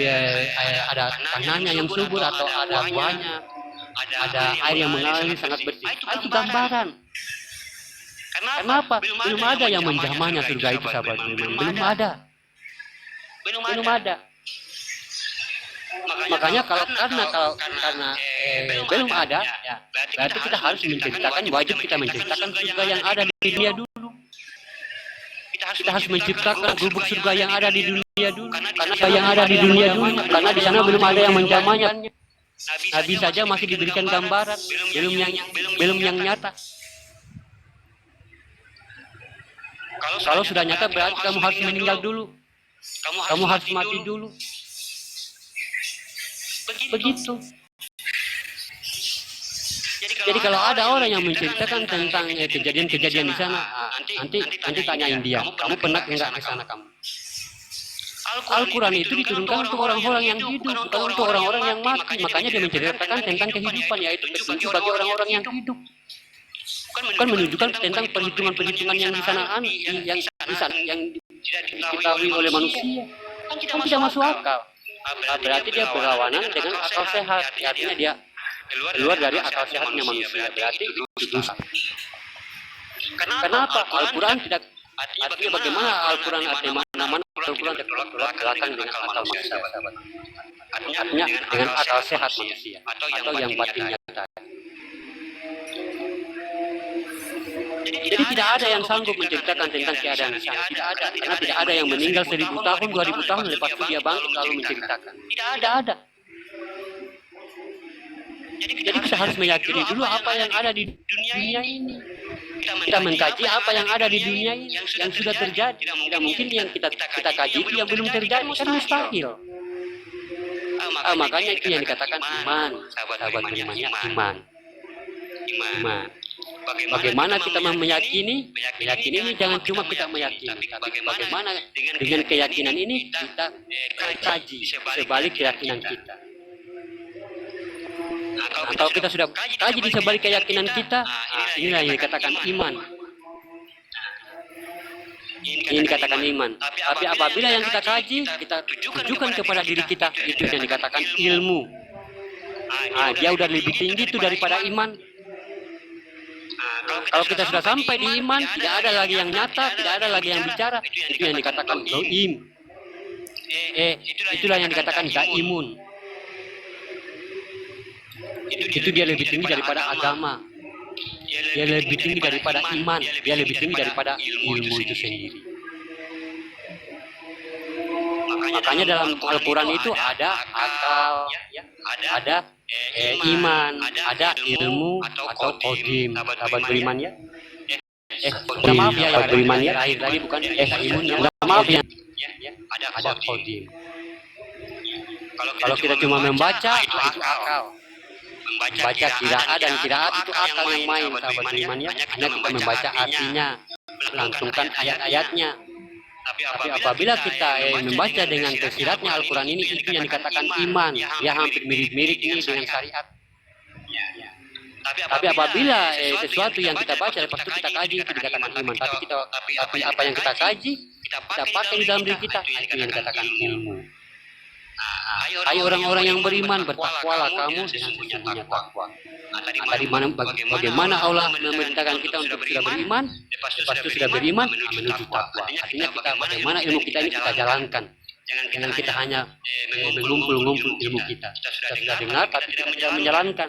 ada tanahnya yang subur atau ada buahnya, ada air yang mengalir sangat bersih. Itu gambaran. Kenapa? Belum ada yang menjamahnya surga itu, sahabat beriman. Belum ada. Makanya karena belum ada, ya, berarti kita harus menciptakan, wajib kita menciptakan surga yang ada di dunia dulu. Kita harus menciptakan gubuk surga yang ada di dunia dulu. Karena di sana belum ada yang menjamahnya. Nabi saja masih diberikan gambaran, belum yang nyata. Kalau sudah nyata berarti kamu harus meninggal dulu. Kamu harus mati dulu. Begitu. Jadi kalau ada orang yang menceritakan tentang kejadian-kejadian di sana, nanti tanyain dia, kamu pernah enggak ke sana kamu? Al-Quran itu diturunkan untuk orang-orang yang hidup, bukan untuk orang-orang yang mati. Makanya dia menceritakan tentang kehidupan, yaitu petunjuk bagi orang-orang yang hidup. Bukan menunjukkan tentang perhitungan-perhitungan yang di sana, yang diketahui oleh manusia. Kan tidak masuk akal. Berarti dia berlawanan dengan akal sehat. Artinya dia keluar dari akal sehatnya manusia. Berarti itu dosa. Kenapa? Al-Quran tidak. Artinya bagaimana Al-Quran mana Al-Quran bertolak belakang dengan akal manusia. Artinya dengan akal sehat manusia atau yang batinnya tadi. Jadi tidak ada yang sanggup menceritakan tentang keadaan di sana. Tidak ada, karena tidak ada yang meninggal 1000 tahun, 2000 tahun lepas itu dia bangkit lalu menceritakan. Tidak ada. Jadi kita harus meyakini dulu apa yang ada di dunia ini. Kita mengkaji apa yang ada di dunia ini yang sudah terjadi. Tidak mungkin yang kita kaji itu yang belum terjadi, kan mustahil. Makanya itu yang dikatakan iman, sahabat berimannya iman. Bagaimana kita meyakini? Meyakini ini jangan cuma kita meyakini, tapi bagaimana dengan keyakinan ini kita kaji sebalik keyakinan kita. Kalau kita sudah kaji di sebalik keyakinan kita, inilah yang dikatakan iman. Ini dikatakan iman. Tapi apabila yang kita kaji, kita tunjukkan kepada diri kita, itu yang dikatakan ilmu. Dia udah lebih tinggi itu daripada iman. Kalau kita sudah sampai di iman, tidak ada lagi yang nyata, tidak ada lagi yang bicara, itu yang dikatakan doim. Itulah yang dikatakan daimun. Itu dia lebih tinggi daripada agama. Dia lebih tinggi daripada iman. Dia lebih tinggi daripada ilmu itu sendiri. Makanya dalam Al-Quran itu ada akal, ada iman, ada ilmu atau kodim, sahabat beriman ya. Maaf ya, sahabat beriman ya, akhir tadi bukan imun ya. Maaf ya, ada kodim. Kalau kita cuma membaca, itu akal. Membaca kiraat dan kiraat itu akal yang main, sahabat beriman ya. Hanya kita membaca artinya, melangsungkan ayat-ayatnya. Tapi apabila kita membaca dengan tersiratnya Al-Quran ini, itu yang dikatakan iman. Dia hampir mirip-mirip ini dengan syariat. Tapi apabila sesuatu yang kita baca lepas itu kita kaji, itu dikatakan iman. Tapi apa yang kita kaji, kita pakai di dalam diri kita, itu yang dikatakan ilmu. Ayo orang-orang yang beriman, bertakwalah kamu dengan sesungguhnya takwa. Tadi bagaimana Allah memerintahkan kita untuk sudah beriman, lepas itu sudah beriman menuju takwa. Artinya kita bagaimana ilmu kita ini kita jalankan. Jangan kita hanya mengumpul-ngumpul ilmu kita. Kita sudah dengar tapi kita tidak menjalankan.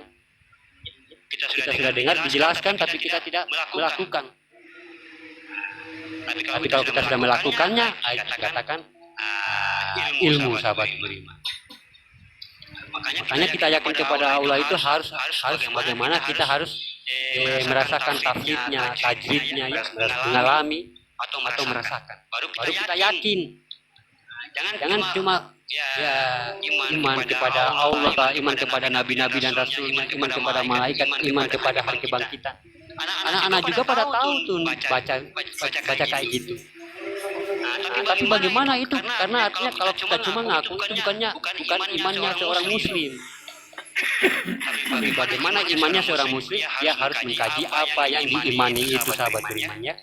Kita sudah dengar dijelaskan tapi kita tidak melakukan. Tapi kalau kita sudah melakukannya, kita katakan ilmu, sahabat beriman. Makanya kita yakin kepada Allah itu harus bagaimana kita harus merasakan tafsirnya, tajwidnya, ya, mengalami atau merasakan. Baru kita yakin. Jangan cuma iman kepada Allah, iman kepada nabi-nabi dan rasulnya, iman kepada malaikat, iman kepada hari kebangkitan. Anak-anak juga pada tahu tuh baca kayak gitu. Tapi bagaimana itu? Karena artinya kalau kita cuma ngaku itu bukan imannya seorang muslim. Tapi bagaimana imannya seorang muslim? Dia harus mengkaji apa yang diimani itu, sahabat beriman ya.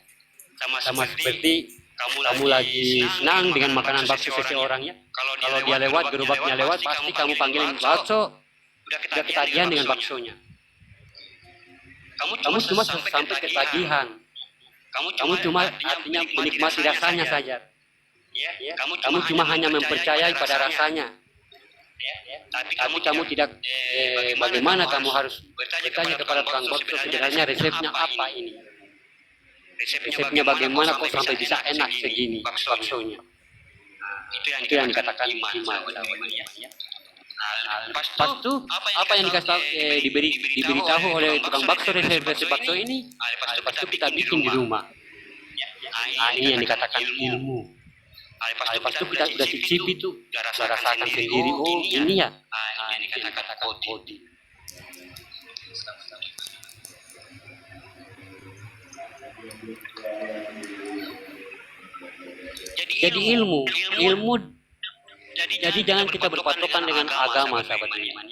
Sama seperti kamu lagi senang dengan makanan bakso seseorang ya. Kalau dia lewat, gerobaknya lewat, pasti kamu panggilin bakso. Udah ketagihan dengan baksonya. Kamu cuma sampai ketagihan. Kamu cuma artinya menikmati rasanya saja. Kamu cuma hanya mempercayai pada rasanya. Tapi kamu tidak bagaimana kamu harus bertanya kepada tukang bakso sebenarnya resepnya apa ini? Resepnya bagaimana kok sampai bisa enak segini baksonya? Itu yang dikatakan iman. Pas itu apa yang dikasih diberitahu oleh tukang bakso resep bakso ini, pas itu kita bikin di rumah. Ini yang dikatakan ilmu. Pas itu kita sudah cicipi itu, sudah rasakan sendiri. Oh ini ya, ini yang dikatakan kodi. Jadi ilmu. Jadi jangan kita berpatokan dengan agama, sahabat beriman.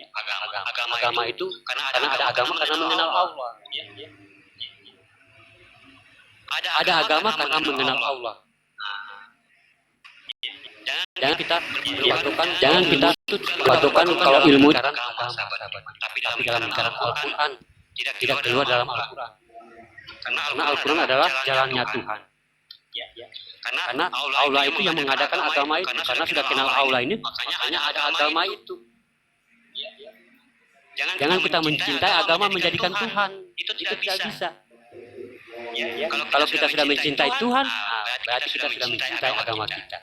Agama itu karena ada agama karena mengenal Allah. Ada agama karena mengenal Allah. Jangan kita berpatokan kalau ilmu itu agama, sahabat. Tapi dalam bicara Al-Quran tidak keluar dalam Al-Quran. Karena Al-Quran adalah jalannya Tuhan. Karena Allah itu yang mengadakan agama itu. Karena sudah kenal Allah ini, makanya ada agama itu. Jangan kita mencintai agama menjadikan Tuhan. Itu tidak bisa. Kalau kita sudah mencintai Tuhan, berarti kita sudah mencintai agama kita.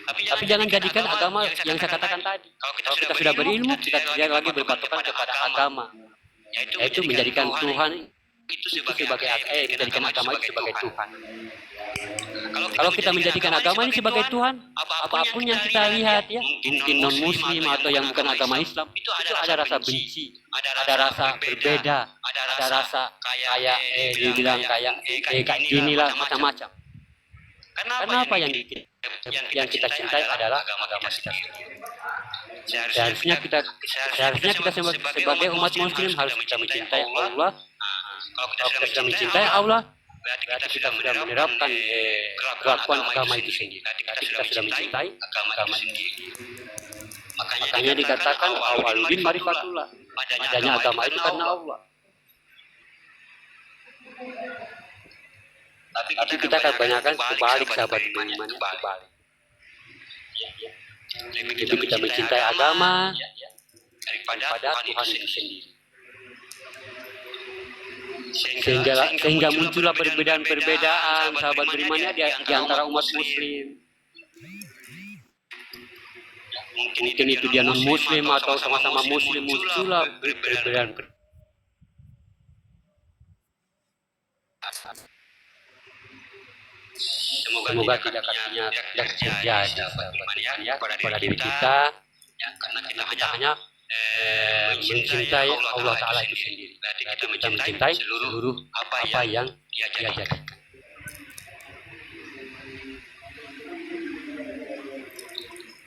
Tapi jangan jadikan agama yang saya katakan tadi. Kalau kita sudah berilmu, kita tidak lagi berpatokan kepada agama. Yaitu menjadikan Tuhan itu sebagai menjadikan agama itu sebagai Tuhan. Kalau kita menjadikan agama ini sebagai Tuhan, apapun yang kita lihat ya, mungkin non muslim atau yang bukan agama Islam, itu ada rasa benci, ada rasa berbeda, ada rasa kayak dibilang kayak inilah macam-macam. Karena apa yang kita cintai adalah agama kita sendiri. Seharusnya kita sebagai umat muslim harus kita mencintai Allah. Kalau kita sudah mencintai Allah, berarti kita sudah menerapkan kelakuan agama itu sendiri. Berarti kita sudah mencintai agama itu sendiri. Makanya dikatakan awaludin marifatullah. Adanya agama itu karena Allah. Tapi kita kebanyakan kebalik, sahabat beriman, kebalik. Itu kita mencintai agama daripada Tuhan itu sendiri. Sehingga muncullah perbedaan sahabat berimannya di antara umat muslim. Mungkin itu dia non muslim atau sama-sama muslim, muncullah perbedaan. Semoga tidak katanya tidak terjadi ya pada diri kita, ya, karena kita hanya mencintai Allah Ta'ala itu sendiri. Berarti kita mencintai seluruh apa yang Dia jadikan.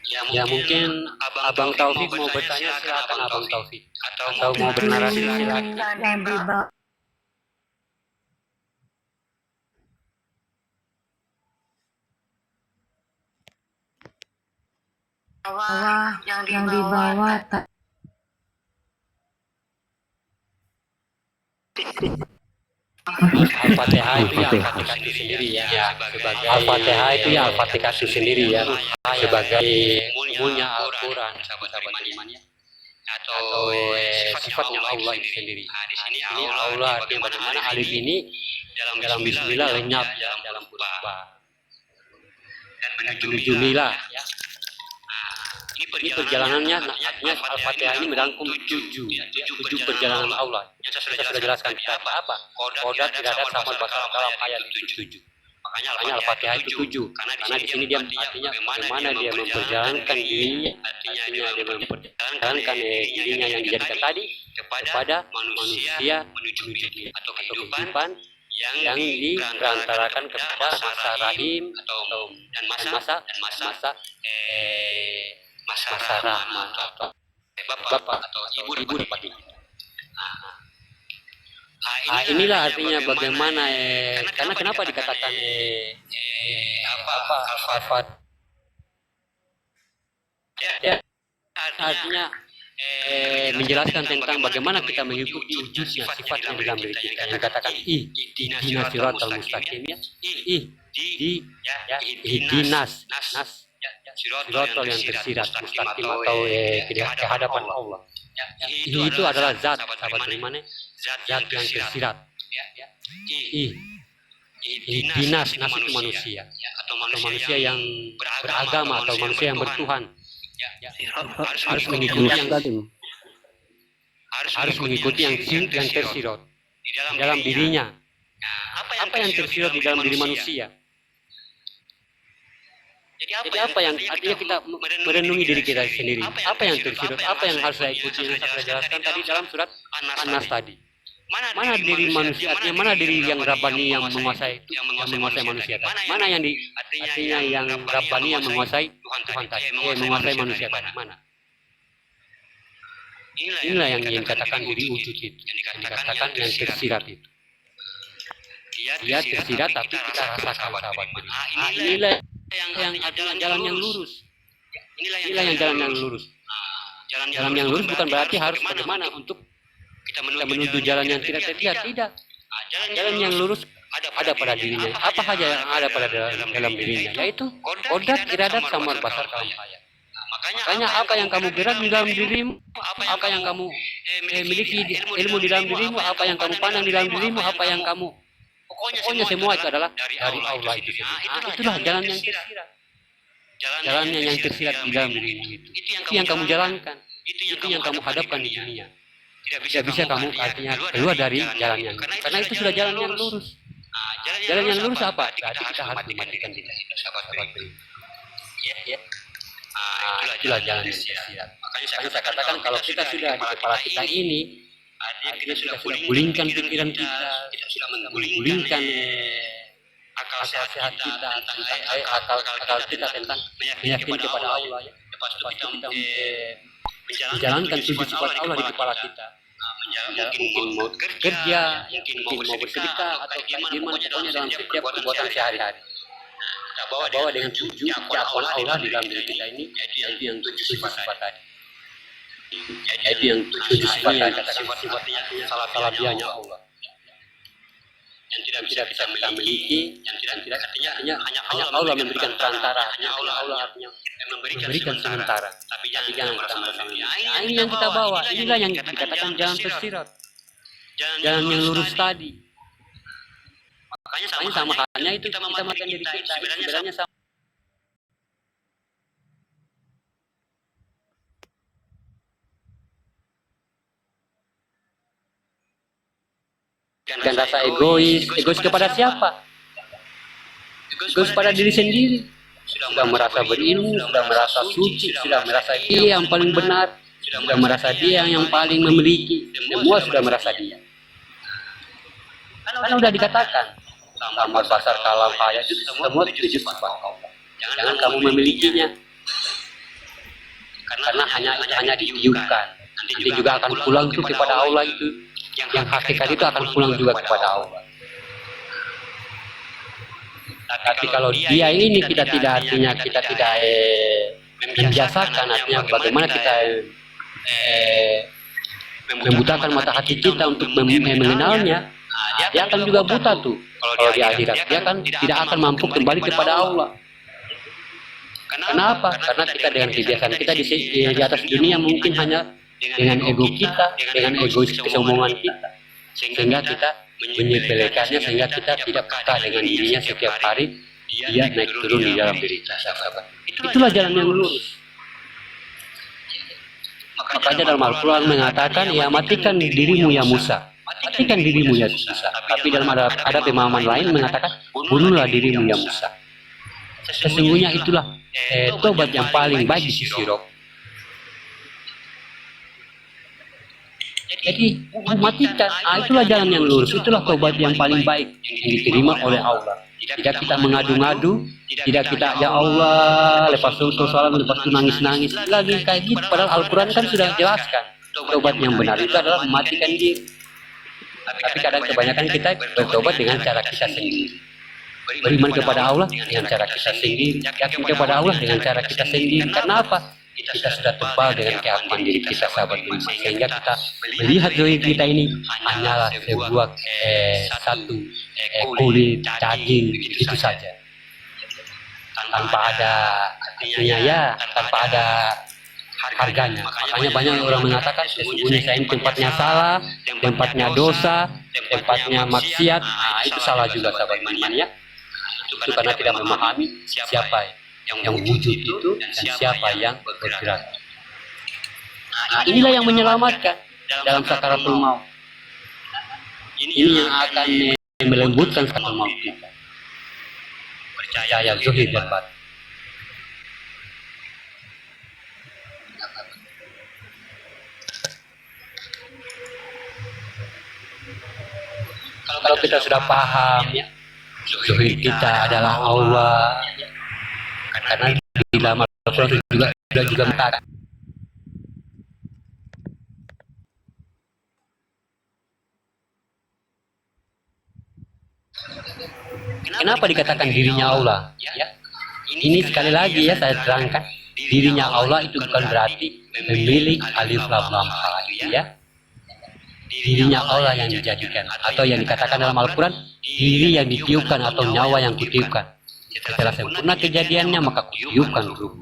Ya mungkin Abang Taufik mau bertanya, silakan Abang Taufik. Atau mau bernarasi, silakan. Yang dibawa yang dibawa Al-Fatihah itu ya Al-Fatihah itu sendiri ya, sebagai Al-Fatihah itu ya Al-Fatihah itu sendiri ya, sebagai umulnya Al-Quran, sahabat-sahabat iman ya, atau sifatnya Allah itu sendiri. Ini Allah artinya bagaimana alif ini dalam bismillah lenyap dalam purba dan menuju milah ya. Ini perjalanannya, artinya Al-Fatihah ini merangkum tujuh perjalanan Allah. Yang saya sudah jelaskan apa? Qodat, iradat, sama basar dalam ayat itu tujuh. Makanya Al-Fatihah itu tujuh. Karena di sini dia artinya bagaimana dia memperjalankan dirinya, artinya dia memperjalankan dirinya yang dijadikan tadi kepada manusia menuju atau kehidupan yang diperantarakan kepada masa rahim dan masa rahmat atau bapak atau ibu di pagi. Inilah artinya bagaimana karena kenapa dikatakan Al-Fatihah ya, artinya menjelaskan tentang bagaimana kita mengikuti wujudnya sifatnya dalam diri kita. Yang dikatakan ihdinas siratal mustaqim ya, ihdinas siratal yang tersirat mustaqim atau ke hadapan Allah. Itu adalah zat, sahabat beriman, zat yang tersirat. Ihdinas, nas itu manusia atau manusia yang beragama atau manusia yang bertuhan. Harus mengikuti yang tersirat di dalam dirinya. Apa yang tersirat di dalam diri manusia? Jadi apa yang artinya kita merenungi diri kita sendiri? Apa yang tersirat? Apa yang harus saya ikuti? Yang saya sudah jelaskan tadi dalam surat An-Nas tadi. Mana diri manusia? Artinya mana diri yang Rabbani yang menguasai itu, yang menguasai manusia tadi? Mana yang artinya yang Rabbani yang menguasai Tuhan tadi? Menguasai manusia tadi mana? Inilah yang dikatakan diri wujud itu, yang dikatakan yang tersirat itu. Dia tersirat tapi kita rasakan sahabat beriman. Inilah yang jalan yang lurus. Inilah yang jalan yang lurus. Jalan yang lurus bukan berarti harus bagaimana untuk kita menuju jalan yang tidak terlihat, tidak. Jalan yang lurus ada pada dirinya. Apa saja yang ada pada dalam dirinya, yaitu qodat, iradat, samar, basar, kalam, ayat. Makanya apa yang kamu gerak di dalam dirimu, apa yang kamu miliki ilmu di dalam dirimu, apa yang kamu pandang di dalam dirimu, apa yang kamu pokoknya semua itu adalah dari Allah itu sendiri. Itulah jalan yang tersirat. Jalannya yang tersirat di dalam dirimu itu. Itu yang kamu jalankan. Itu yang kamu hadapkan di dunia. Tidak bisa kamu artinya keluar dari jalan yang lurus. Karena itu sudah jalan yang lurus. Jalan yang lurus apa? Berarti kita harus mematikan diri. Itulah jalan yang tersirat. Makanya saya katakan kalau kita sudah di kepala kita ini, artinya kita sudah gulingkan pikiran kita sudah menggulingkan akal sehat kita, akal kita tentang meyakinkan kepada Allah ya. Lepas itu kita menjalankan tujuh sifat Allah di kepala kita. Mungkin mau kerja, mungkin mau bersedekah atau gimana pokoknya dalam setiap perbuatan sehari-hari. Kita bawa dengan tujuh keakuan Allah di dalam diri kita ini, yaitu yang tujuh sifat tadi. Yaitu yang tujuh sifat yang katakan sifatnya salah dianya Allah. Yang tidak bisa kita miliki, yang tidak artinya hanya Allah memberikan perantara, hanya Allah artinya memberikan sementara. Tapi jangan kita memiliki. Ini yang kita bawa, inilah yang dikatakan jalan tersirat, jalan yang lurus tadi. Makanya sama halnya itu kita memakan diri kita, sebenarnya sama. dan rasa egois. Egois kepada siapa? Egois pada diri sendiri. Sudah merasa berilmu, sudah merasa suci, sudah merasa dia yang paling benar, sudah merasa dia yang paling memiliki. Semua sudah merasa dia. Karena sudah dikatakan, Tamar basar kalam hayat itu semua tujuh sifat Allah. Jangan kamu memilikinya. Karena hanya ditiupkan. Nanti juga akan pulang itu kepada Allah itu. Yang hakikat itu akan pulang juga kepada Allah. Tapi kalau dia ini kita tidak artinya kita tidak membiasakan, artinya bagaimana kita membutakan mata hati kita untuk mengenalnya, dia akan juga buta tuh. Kalau di akhirat dia kan tidak akan mampu kembali kepada Allah. Kenapa? Karena kita dengan kebiasaan kita di atas dunia mungkin hanya dengan ego kita, dengan egois kesombongan kita, sehingga kita menyepelekannya, sehingga kita tidak peka dengan dirinya setiap hari dia naik turun di dalam diri kita. Itulah jalan yang lurus. Makanya dalam Al-Quran mengatakan, ya matikan dirimu ya Musa, matikan dirimu ya Musa. Tapi dalam ada pemahaman lain mengatakan, bunuhlah dirimu ya Musa. Sesungguhnya itulah tobat yang paling baik di sisi Rob. Jadi matikan, itulah jalan yang lurus, itulah tobat yang paling baik yang diterima oleh Allah. Tidak kita mengadu-ngadu, tidak kita ya Allah, lepas itu salam, lepas itu nangis-nangis lagi kayak gitu. Padahal Al-Quran kan sudah jelaskan, tobat yang benar itu adalah mematikan diri. Tapi kadang kebanyakan kita bertobat dengan cara kita sendiri. Beriman kepada Allah dengan cara kita sendiri, yakin kepada Allah dengan cara kita sendiri. Karena apa? Kita sudah tebal dengan keakuan diri kita, sahabat beriman, sehingga kita melihat zahir kita ini hanyalah sebuah satu kulit daging itu saja, tanpa ada artinya ya, tanpa ada harganya. Makanya banyak orang mengatakan sesungguhnya saya ini tempatnya salah, tempatnya dosa, tempatnya maksiat. Nah, itu salah juga, sahabat beriman ya. Itu karena tidak memahami siapa yang wujud itu dan siapa yang bergerak. Nah, inilah yang menyelamatkan dalam sakaratul maut. Ini yang akan melembutkan sakaratul maut kita. Percaya zahir dan batin. Kalau kita sudah paham ya, zahir kita adalah Allah. Karena di dalam Al-Quran juga mengatakan, kenapa dikatakan dirinya Allah? Ya, ini sekali lagi ya saya terangkan, dirinya Allah itu bukan berarti memilih alif lam lam ha, ya. Dirinya Allah yang dijadikan, atau yang dikatakan dalam Al-Quran, diri yang ditiupkan atau nyawa yang kutiupkan. Setelah sempurna kejadiannya, maka kutiupkan ruh.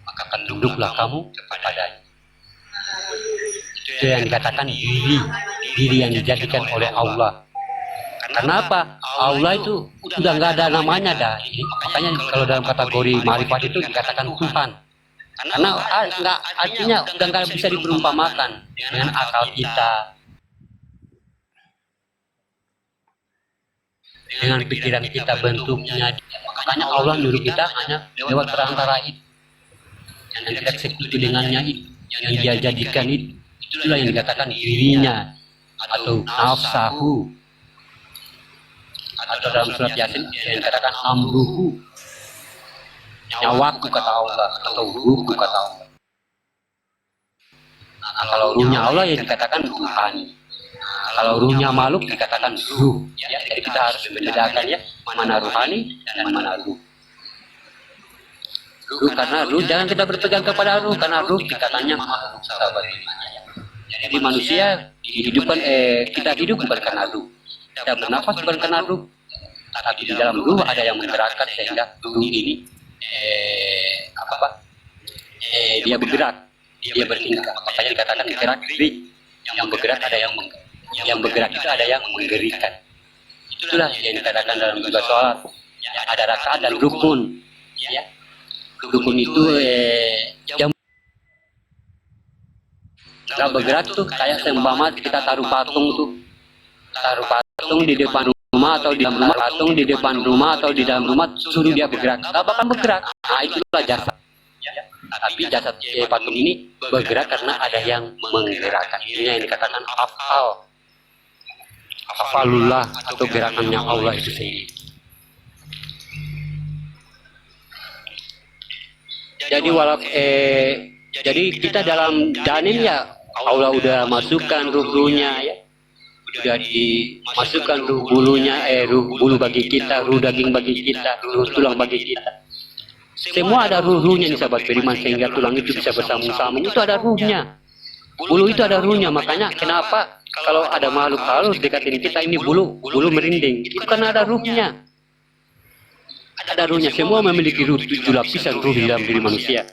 Maka tunduklah kamu kepadanya. Itu yang dikatakan diri yang dijadikan oleh Allah. Kenapa? Allah itu sudah nggak ada namanya dah. Makanya kalau dalam kategori ma'rifat itu dikatakan Tuhan. Karena nggak, artinya udah nggak bisa diperumpamakan dengan akal kita, dengan pikiran kita bentuknya. Makanya Allah nyuruh kita hanya lewat perantara itu, yang kita eksekusi dengannya itu, yang dia jadikan itu. Itulah yang dikatakan dirinya atau nafsahu, atau dalam surat Yasin yang dikatakan amruhu, nyawaku kata Allah atau ruhku kata Allah. Nah, kalau ruhnya Allah yang dikatakan Tuhan. Kalau ruhnya makhluk dikatakan ruh. Ya, jadi kita harus membedakan ya, mana ruhani dan mana ruh. Ruh karena ruh, jangan kita berpegang kepada ruh, karena ruh dikatanya makhluk, sahabat. Jadi manusia dihidupkan, kita hidup bukan karena ruh. Kita bernafas bukan karena ruh. Tapi di dalam ruh ada yang menggerakkan sehingga ruh ini dia bergerak, dia bertingkah. Makanya dikatakan gerak yang bergerak ada yang bergerak itu ada yang menggerikan. Itulah yang dikatakan dalam juga sholat. Ada rakaat dan rukun. Ya. Rukun itu yang bergerak tuh kayak seumpama kita taruh patung tuh. taruh patung di depan rumah atau di dalam rumah, patung di depan rumah atau di dalam rumah, suruh dia bergerak, nggak bakal bergerak. Nah, itulah jasad. Tapi jasad patung ini bergerak karena ada yang menggerakkan. Ini yang dikatakan afalullah atau gerakannya Allah itu sendiri. Jadi kita dalam janin ya Allah udah masukkan ruh-ruhnya ya, udah dimasukkan ruh bulunya, ruh bulu bagi kita, ruh daging bagi kita, ruh tulang bagi kita. Semua ada ruh-ruhnya nih sahabat beriman, sehingga tulang itu bisa bersambung-sambung. Itu ada ruhnya. Bulu itu ada ruhnya. Makanya kenapa kalau ada makhluk halus dekatin kita ini bulu merinding? Itu karena ada ruhnya. Ada ruhnya. Semua memiliki ruh, 7 lapisan ruh di dalam diri manusia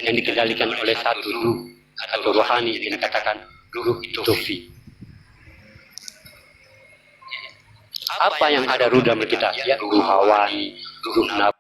yang dikendalikan oleh satu ruh atau rohani yang dikatakan ruh tofi. Apa yang ada ruh dalam kita? Ya, ruh hawani, ruh nafsu.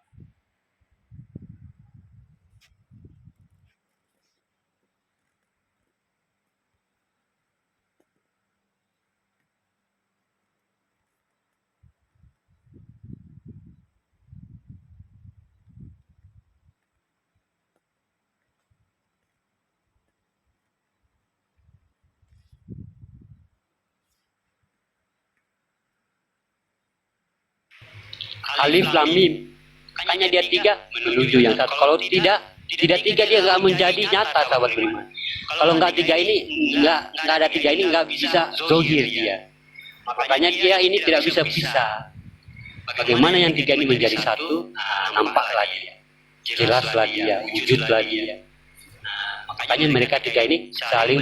Alif lam mim, makanya dia 3 menuju yang 1. Kalau tidak 3 dia nggak menjadi nyata sahabat beriman. Kalau nggak 3 ini nggak ada 3 ini nggak bisa zohir dia. Makanya dia ini tidak bisa pisah. Bagaimana yang 3 ini menjadi 1? Nampak lagi, jelas lagi ya, wujud lagi ya. Makanya mereka 3 ini saling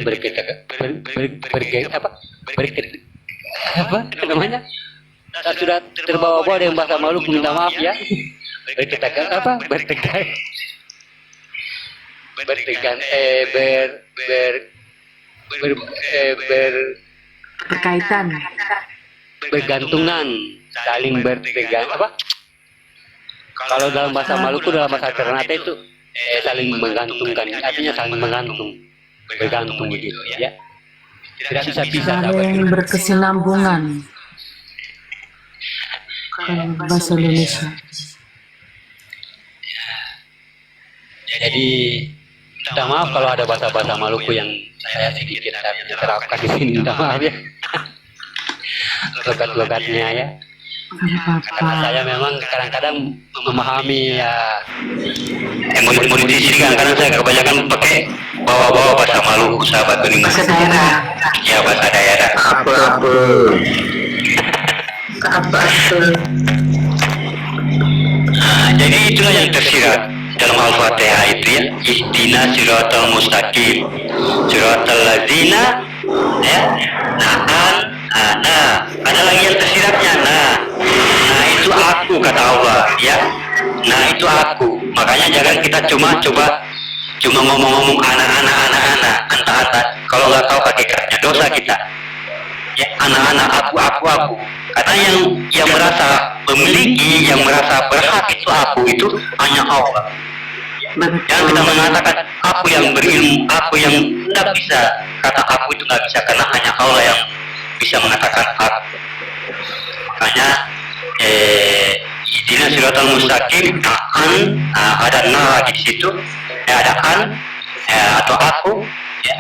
sudah terbawa-bawa dengan bahasa makhluk, minta maaf ya. Berkaitan, bergantungan, saling kalau dalam bahasa Maluku, dalam bahasa Ternate itu saling menggantungkan, artinya saling menggantung, bergantung begitu ya. Tidak bisa pisah. saling berkesinambungan. Bahasa Indonesia. Jadi minta maaf kalau ada bahasa-bahasa Maluku yang saya sedikit terapkan di sini, minta maaf ya. Logat-logatnya ya. Karena saya memang kadang-kadang memahami ya emosi di sini, kadang-kadang saya kebanyakan pakai bawa-bawa bahasa Maluku sahabat beriman. Bahasa daerah. Ya, bahasa daerah. Apa tuh? Nah, jadi itulah yang tersirat dalam Al-Fatihah itu ya. Ihdina siratal mustaqim, siratal ladzina ya. Ada lagi yang tersiratnya. Nah itu aku kata Allah ya. Nah itu aku. Makanya jangan kita cuma ngomong-ngomong anak. Kalau nggak tahu hakikatnya dosa kita. Ya, anak-anak aku. Karena yang merasa memiliki, yang merasa berhak itu aku itu hanya Allah. Jangan kita mengatakan aku yang berilmu, aku yang tidak bisa. Kata aku itu nggak bisa, karena hanya Allah yang bisa mengatakan aku. Makanya Ihdina siratal mustaqim, ada lagi di situ, ada atau aku ya,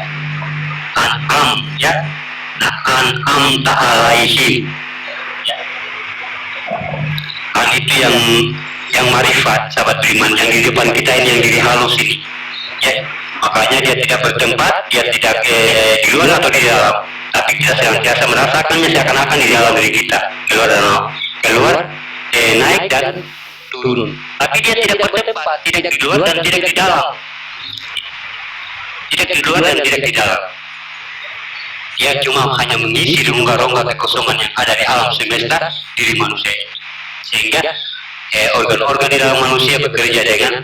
ya. An'amta alaihim ya. Itu yang marifat sahabat beriman, yang di depan kita ini, yang diri halus ini ya. Makanya dia tidak bertempat, dia tidak di luar atau di dalam, tapi kita senantiasa merasakannya seakan-akan di dalam diri kita, keluar naik dan turun. Tapi dia tidak bertempat, tidak di luar dan tidak di dalam, tidak di luar dan tidak di dalam. Dia cuma hanya mengisi rongga-rongga kekosongan yang ada di alam semesta diri manusia, sehingga organ-organ di dalam manusia bekerja dengan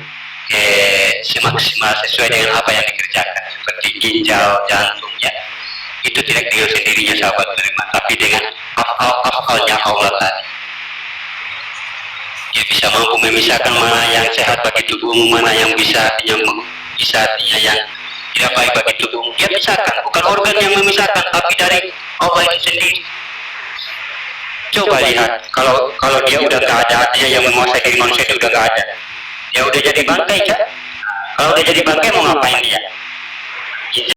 semaksimal sesuai dengan apa yang dikerjakan, seperti ginjal, jantung ya. Itu tidak dengan sendirinya sahabat beriman, tapi dengan afalnya Allah tadi. Dia bisa mampu memisahkan mana yang sehat bagi tubuhmu, mana yang bisa yang tidak baik bagi tubuh. Dia pisahkan, bukan organ yang memisahkan, tapi dari Allah itu sendiri. Coba lihat, kalau dia udah nggak ada, artinya yang menguasai diri manusia itu udah nggak ada. Ya udah jadi bangkai kan? Kalau udah jadi bangkai mau ngapain dia?